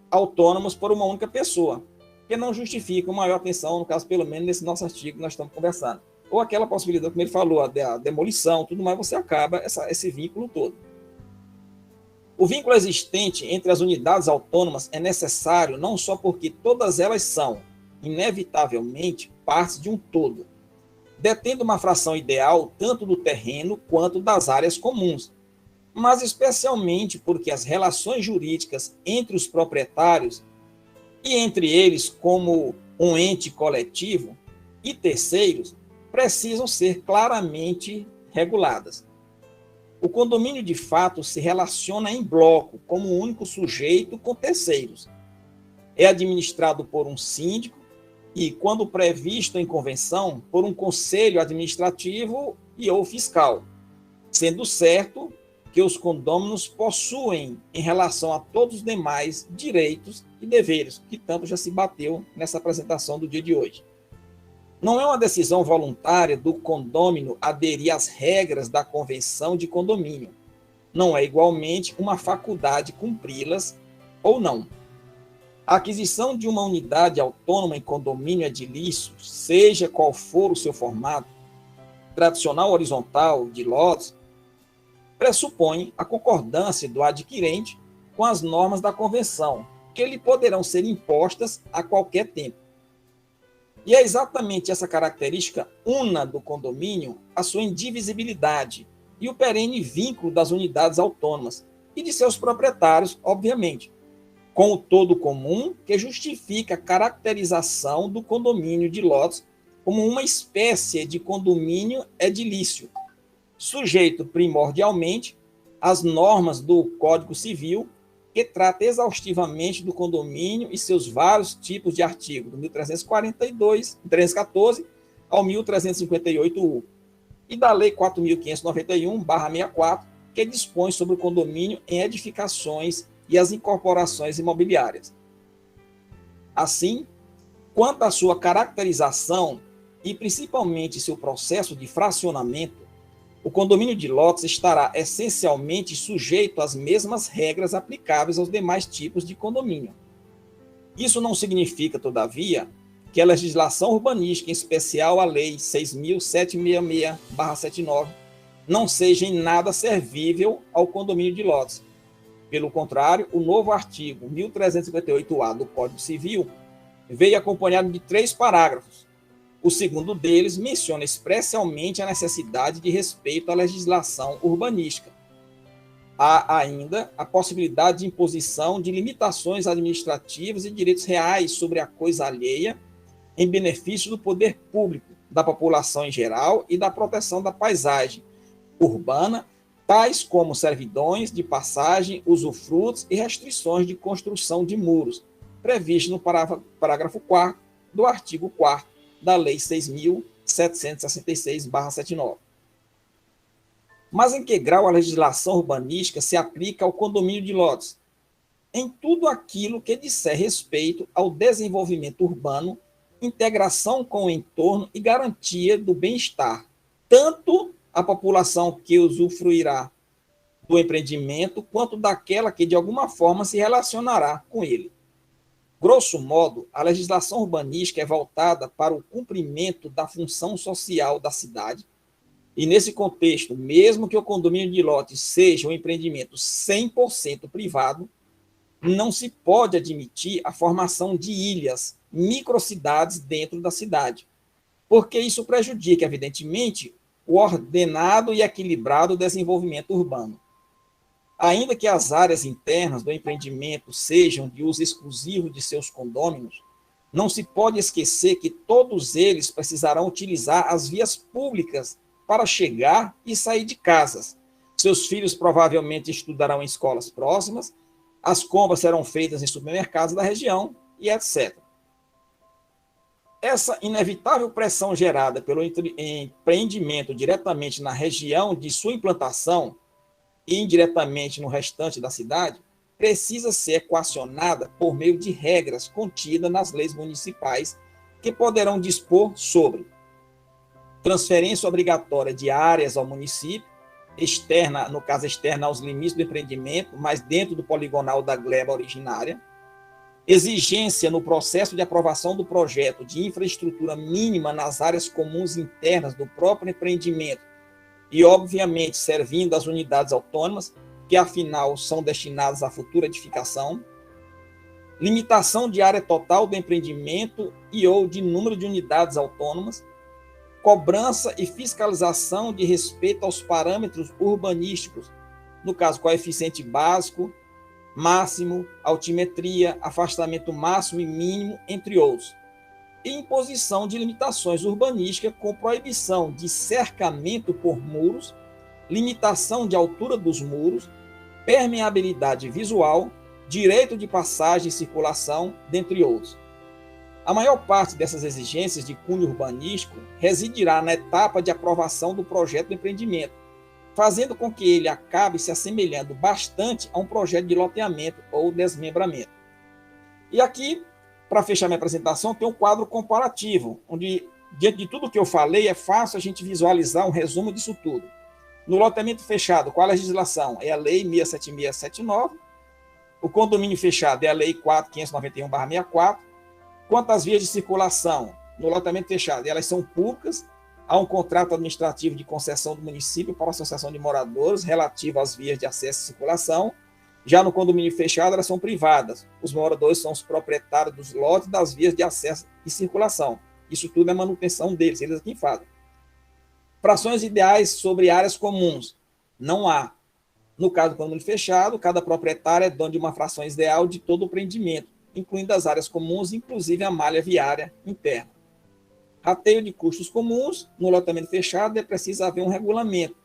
autônomas por uma única pessoa, que não justifica uma maior atenção, no caso, pelo menos nesse nosso artigo que nós estamos conversando. Ou aquela possibilidade, como ele falou, a demolição, tudo mais, você acaba esse vínculo todo. O vínculo existente entre as unidades autônomas é necessário não só porque todas elas são, inevitavelmente, partes de um todo, detendo uma fração ideal tanto do terreno quanto das áreas comuns, mas especialmente porque as relações jurídicas entre os proprietários e entre eles como um ente coletivo e terceiros precisam ser claramente reguladas. O condomínio, de fato, se relaciona em bloco, como um único sujeito com terceiros. É administrado por um síndico e, quando previsto em convenção, por um conselho administrativo e ou fiscal, sendo certo que os condôminos possuem, em relação a todos os demais, direitos e deveres, que tanto já se bateu nessa apresentação do dia de hoje. Não é uma decisão voluntária do condômino aderir às regras da convenção de condomínio. Não é igualmente uma faculdade cumpri-las ou não. A aquisição de uma unidade autônoma em condomínio edilício, seja qual for o seu formato, tradicional horizontal, de lotes, pressupõe a concordância do adquirente com as normas da convenção, que lhe poderão ser impostas a qualquer tempo. E é exatamente essa característica una do condomínio, a sua indivisibilidade e o perene vínculo das unidades autônomas e de seus proprietários, obviamente, com o todo comum que justifica a caracterização do condomínio de lotes como uma espécie de condomínio edilício, sujeito primordialmente às normas do Código Civil, que trata exaustivamente do condomínio e seus vários tipos de artigos, do 1314 ao 1358-U, e da Lei 4.591/64, que dispõe sobre o condomínio em edificações e as incorporações imobiliárias. Assim, quanto à sua caracterização e principalmente seu processo de fracionamento, o condomínio de lotes estará essencialmente sujeito às mesmas regras aplicáveis aos demais tipos de condomínio. Isso não significa, todavia, que a legislação urbanística, em especial a Lei 6.766/79, não seja em nada servível ao condomínio de lotes. Pelo contrário, o novo artigo 1358-A do Código Civil veio acompanhado de 3 parágrafos. O segundo deles menciona expressamente a necessidade de respeito à legislação urbanística. Há ainda a possibilidade de imposição de limitações administrativas e direitos reais sobre a coisa alheia em benefício do poder público, da população em geral e da proteção da paisagem urbana, tais como servidões de passagem, usufrutos e restrições de construção de muros, previsto no parágrafo 4º do artigo 4º da Lei 6.766/79. Mas em que grau a legislação urbanística se aplica ao condomínio de lotes? Em tudo aquilo que disser respeito ao desenvolvimento urbano, integração com o entorno e garantia do bem-estar, tanto a população que usufruirá do empreendimento, quanto daquela que de alguma forma se relacionará com ele. Grosso modo, a legislação urbanística é voltada para o cumprimento da função social da cidade, e nesse contexto, mesmo que o condomínio de lotes seja um empreendimento 100% privado, não se pode admitir a formação de ilhas, microcidades dentro da cidade, porque isso prejudica, evidentemente, o ordenado e equilibrado desenvolvimento urbano. Ainda que as áreas internas do empreendimento sejam de uso exclusivo de seus condôminos, não se pode esquecer que todos eles precisarão utilizar as vias públicas para chegar e sair de casas. Seus filhos provavelmente estudarão em escolas próximas, as compras serão feitas em supermercados da região e etc. Essa inevitável pressão gerada pelo empreendimento diretamente na região de sua implantação e indiretamente no restante da cidade, precisa ser equacionada por meio de regras contidas nas leis municipais que poderão dispor sobre transferência obrigatória de áreas ao município, externa, no caso externa aos limites do empreendimento, mas dentro do poligonal da gleba originária, exigência no processo de aprovação do projeto de infraestrutura mínima nas áreas comuns internas do próprio empreendimento e, obviamente, servindo às unidades autônomas, que afinal são destinadas à futura edificação, limitação de área total do empreendimento e ou de número de unidades autônomas, cobrança e fiscalização de respeito aos parâmetros urbanísticos, no caso, coeficiente básico, máximo, altimetria, afastamento máximo e mínimo, entre outros, e imposição de limitações urbanísticas com proibição de cercamento por muros, limitação de altura dos muros, permeabilidade visual, direito de passagem e circulação, dentre outros. A maior parte dessas exigências de cunho urbanístico residirá na etapa de aprovação do projeto de empreendimento, fazendo com que ele acabe se assemelhando bastante a um projeto de loteamento ou desmembramento. E aqui, para fechar minha apresentação, tem um quadro comparativo, onde, diante de tudo que eu falei, é fácil a gente visualizar um resumo disso tudo. No loteamento fechado, qual a legislação? É a Lei 67679. O condomínio fechado é a Lei 4.591/64. Quanto às vias de circulação, no loteamento fechado, elas são públicas, há um contrato administrativo de concessão do município para a associação de moradores relativo às vias de acesso e circulação. Já no condomínio fechado, elas são privadas. Os moradores são os proprietários dos lotes das vias de acesso e circulação. Isso tudo é manutenção deles, eles quem fazem. Frações ideais sobre áreas comuns. Não há. No caso do condomínio fechado, cada proprietário é dono de uma fração ideal de todo o empreendimento, incluindo as áreas comuns, inclusive a malha viária interna. Rateio de custos comuns. No loteamento fechado, é preciso haver um regulamento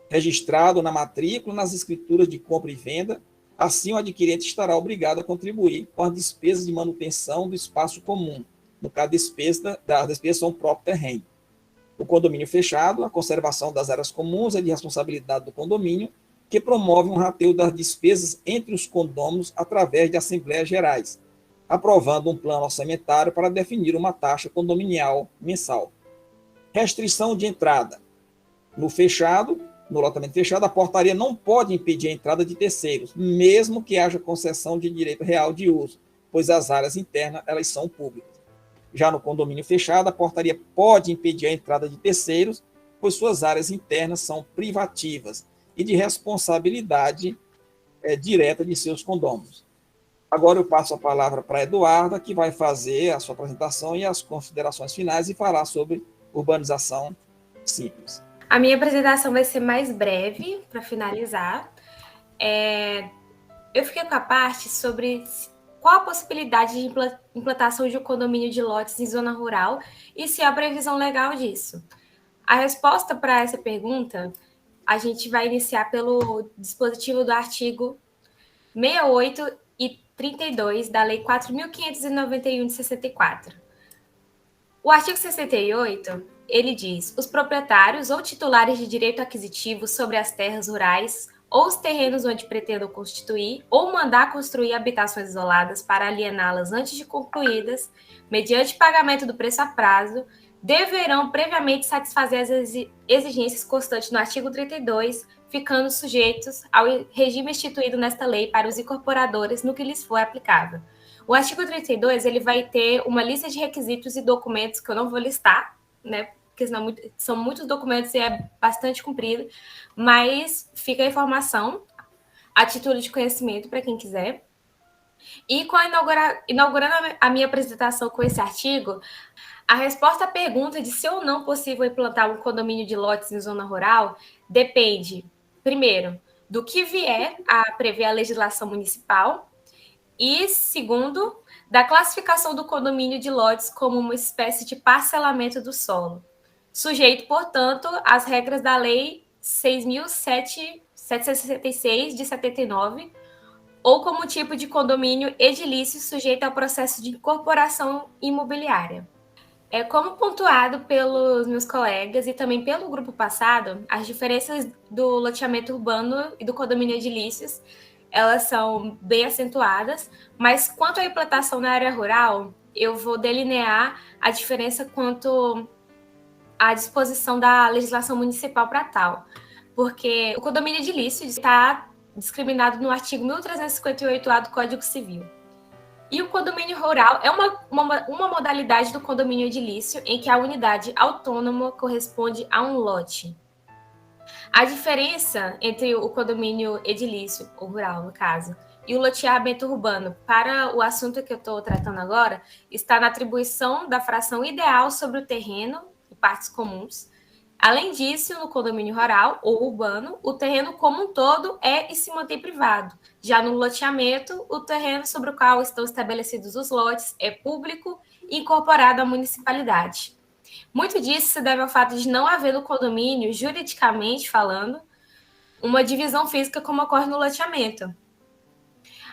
registrado na matrícula, nas escrituras de compra e venda. Assim, o adquirente estará obrigado a contribuir com as despesas de manutenção do espaço comum. No caso, das despesas são o próprio terreno. O condomínio fechado, a conservação das áreas comuns é de responsabilidade do condomínio, que promove um rateio das despesas entre os condôminos através de assembleias gerais, aprovando um plano orçamentário para definir uma taxa condominial mensal. Restrição de entrada. No loteamento fechado, a portaria não pode impedir a entrada de terceiros, mesmo que haja concessão de direito real de uso, pois as áreas internas elas são públicas. Já no condomínio fechado, a portaria pode impedir a entrada de terceiros, pois suas áreas internas são privativas e de responsabilidade direta de seus condôminos. Agora eu passo a palavra para a Eduarda, que vai fazer a sua apresentação e as considerações finais e falar sobre urbanização simples. A minha apresentação vai ser mais breve, para finalizar. Eu fiquei com a parte sobre qual a possibilidade de implantação de um condomínio de lotes em zona rural e se há previsão legal disso. A resposta para essa pergunta, a gente vai iniciar pelo dispositivo do artigo 68 e 32 da Lei 4.591 de 64. O artigo 68, ele diz: os proprietários ou titulares de direito aquisitivo sobre as terras rurais ou os terrenos onde pretendam constituir ou mandar construir habitações isoladas para aliená-las antes de concluídas, mediante pagamento do preço a prazo, deverão previamente satisfazer as exigências constantes no artigo 32, ficando sujeitos ao regime instituído nesta lei para os incorporadores no que lhes for aplicável. O artigo 32, ele vai ter uma lista de requisitos e documentos que eu não vou listar, né? Porque senão são muitos documentos e é bastante comprido, mas fica a informação, a título de conhecimento para quem quiser. E inaugurando a minha apresentação com esse artigo, a resposta à pergunta de se ou não possível implantar um condomínio de lotes em zona rural depende, primeiro, do que vier a prever a legislação municipal e, segundo, da classificação do condomínio de lotes como uma espécie de parcelamento do solo, sujeito, portanto, às regras da Lei 6.766 de 79, ou como tipo de condomínio edilício sujeito ao processo de incorporação imobiliária. Como pontuado pelos meus colegas e também pelo grupo passado, as diferenças do loteamento urbano e do condomínio edilícios, elas são bem acentuadas, mas quanto à implantação na área rural, eu vou delinear a diferença quanto à disposição da legislação municipal para tal, porque o condomínio edilício está discriminado no artigo 1358-A do Código Civil. E o condomínio rural é uma modalidade do condomínio edilício em que a unidade autônoma corresponde a um lote. A diferença entre o condomínio edilício, ou rural, no caso, e o loteamento urbano, para o assunto que eu estou tratando agora, está na atribuição da fração ideal sobre o terreno e partes comuns. Além disso, no condomínio rural ou urbano, o terreno como um todo é e se mantém privado. Já no loteamento, o terreno sobre o qual estão estabelecidos os lotes é público e incorporado à municipalidade. Muito disso se deve ao fato de não haver no condomínio, juridicamente falando, uma divisão física como ocorre no loteamento.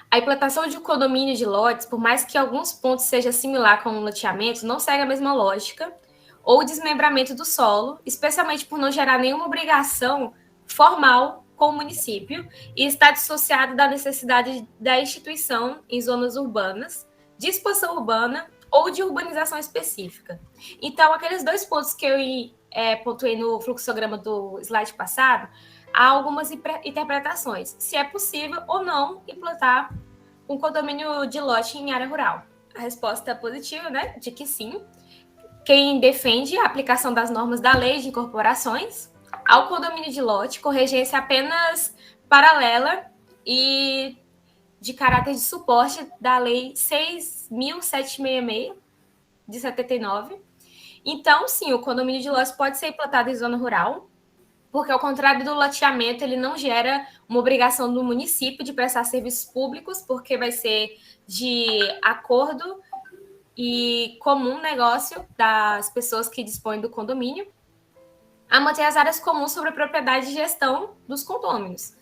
A implantação de um condomínio de lotes, por mais que em alguns pontos seja similar com o loteamento, não segue a mesma lógica, ou desmembramento do solo, especialmente por não gerar nenhuma obrigação formal com o município e está dissociado da necessidade da instituição em zonas urbanas, de expansão urbana ou de urbanização específica. Então, aqueles 2 pontos que eu pontuei no fluxograma do slide passado, há algumas interpretações, se é possível ou não implantar um condomínio de lote em área rural. A resposta é positiva, né, de que sim. Quem defende a aplicação das normas da lei de incorporações ao condomínio de lote, com regência apenas paralela e de caráter de suporte da lei 6.766, de 79. Então, sim, o condomínio de lote pode ser implantado em zona rural, porque, ao contrário do loteamento, ele não gera uma obrigação do município de prestar serviços públicos, porque vai ser de acordo e comum negócio das pessoas que dispõem do condomínio a manter as áreas comuns sobre a propriedade e gestão dos condôminos.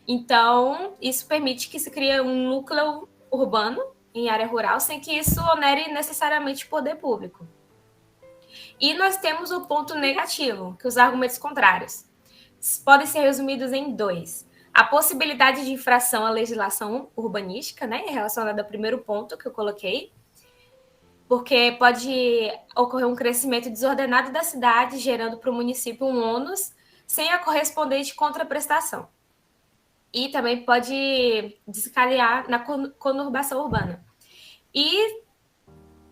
Então, isso permite que se crie um núcleo urbano em área rural, sem que isso onere necessariamente o poder público. E nós temos o ponto negativo, que os argumentos contrários podem ser resumidos em 2. A possibilidade de infração à legislação urbanística, né, relacionada ao primeiro ponto que eu coloquei, porque pode ocorrer um crescimento desordenado da cidade, gerando para o município um ônus sem a correspondente contraprestação. E também pode desencadear na conurbação urbana. E,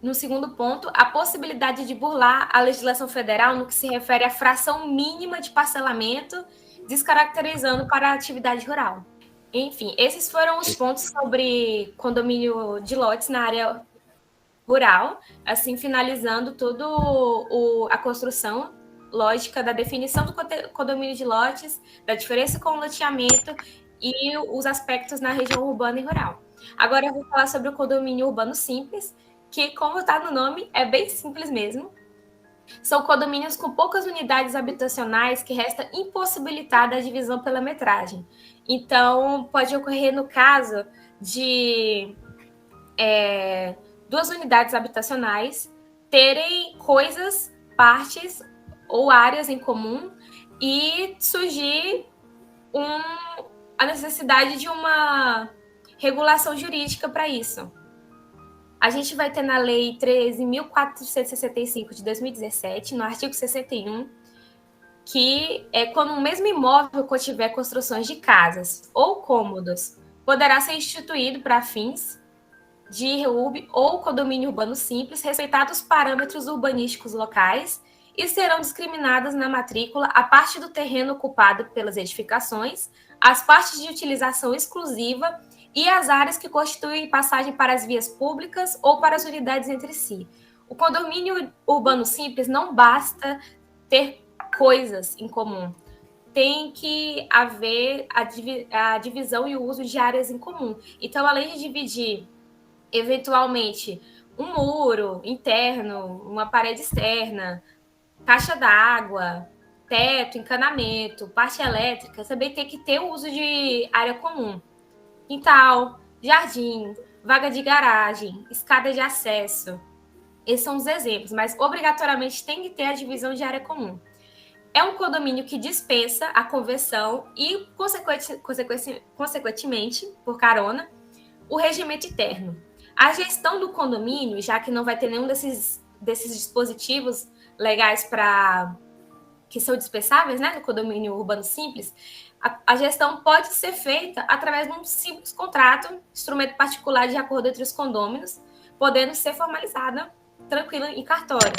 no segundo ponto, a possibilidade de burlar a legislação federal no que se refere à fração mínima de parcelamento, descaracterizando para a atividade rural. Enfim, esses foram os pontos sobre condomínio de lotes na área rural, assim finalizando toda a construção lógica da definição do condomínio de lotes, da diferença com o loteamento e os aspectos na região urbana e rural. Agora eu vou falar sobre o condomínio urbano simples, que, como está no nome, é bem simples mesmo. São condomínios com poucas unidades habitacionais que resta impossibilitada a divisão pela metragem. Então, pode ocorrer no caso de 2 unidades habitacionais terem coisas, partes ou áreas em comum e surgir a necessidade de uma regulação jurídica para isso. A gente vai ter na Lei 13.465 de 2017, no artigo 61, que é quando o mesmo imóvel contiver construções de casas ou cômodos, poderá ser instituído para fins de REURB ou condomínio urbano simples, respeitados os parâmetros urbanísticos locais e serão discriminadas na matrícula a parte do terreno ocupado pelas edificações, as partes de utilização exclusiva e as áreas que constituem passagem para as vias públicas ou para as unidades entre si. O condomínio urbano simples não basta ter coisas em comum. Tem que haver a divisão e o uso de áreas em comum. Então, além de dividir eventualmente um muro interno, uma parede externa, caixa d'água, teto, encanamento, parte elétrica, também tem que ter o uso de área comum. Quintal, jardim, vaga de garagem, escada de acesso. Esses são os exemplos, mas obrigatoriamente tem que ter a divisão de área comum. É um condomínio que dispensa a conversão e, consequentemente, por carona, o regimento interno. A gestão do condomínio, já que não vai ter nenhum desses dispositivos legais que são dispensáveis, né, no condomínio urbano simples, a gestão pode ser feita através de um simples contrato, instrumento particular de acordo entre os condôminos, podendo ser formalizada tranquila em cartório.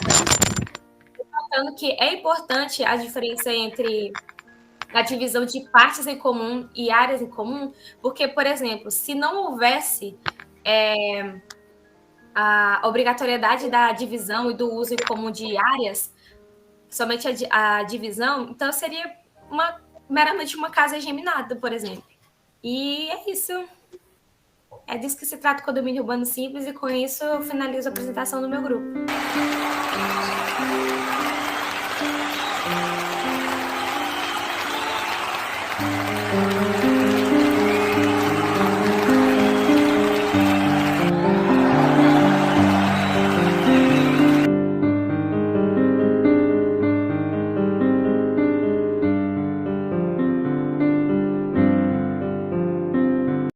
Notando que é importante a diferença entre na divisão de partes em comum e áreas em comum, porque, por exemplo, se não houvesse a obrigatoriedade da divisão e do uso em comum de áreas, somente a divisão, então seria meramente uma casa geminada, por exemplo. E é isso. É disso que se trata o condomínio urbano simples, e com isso eu finalizo a apresentação do meu grupo.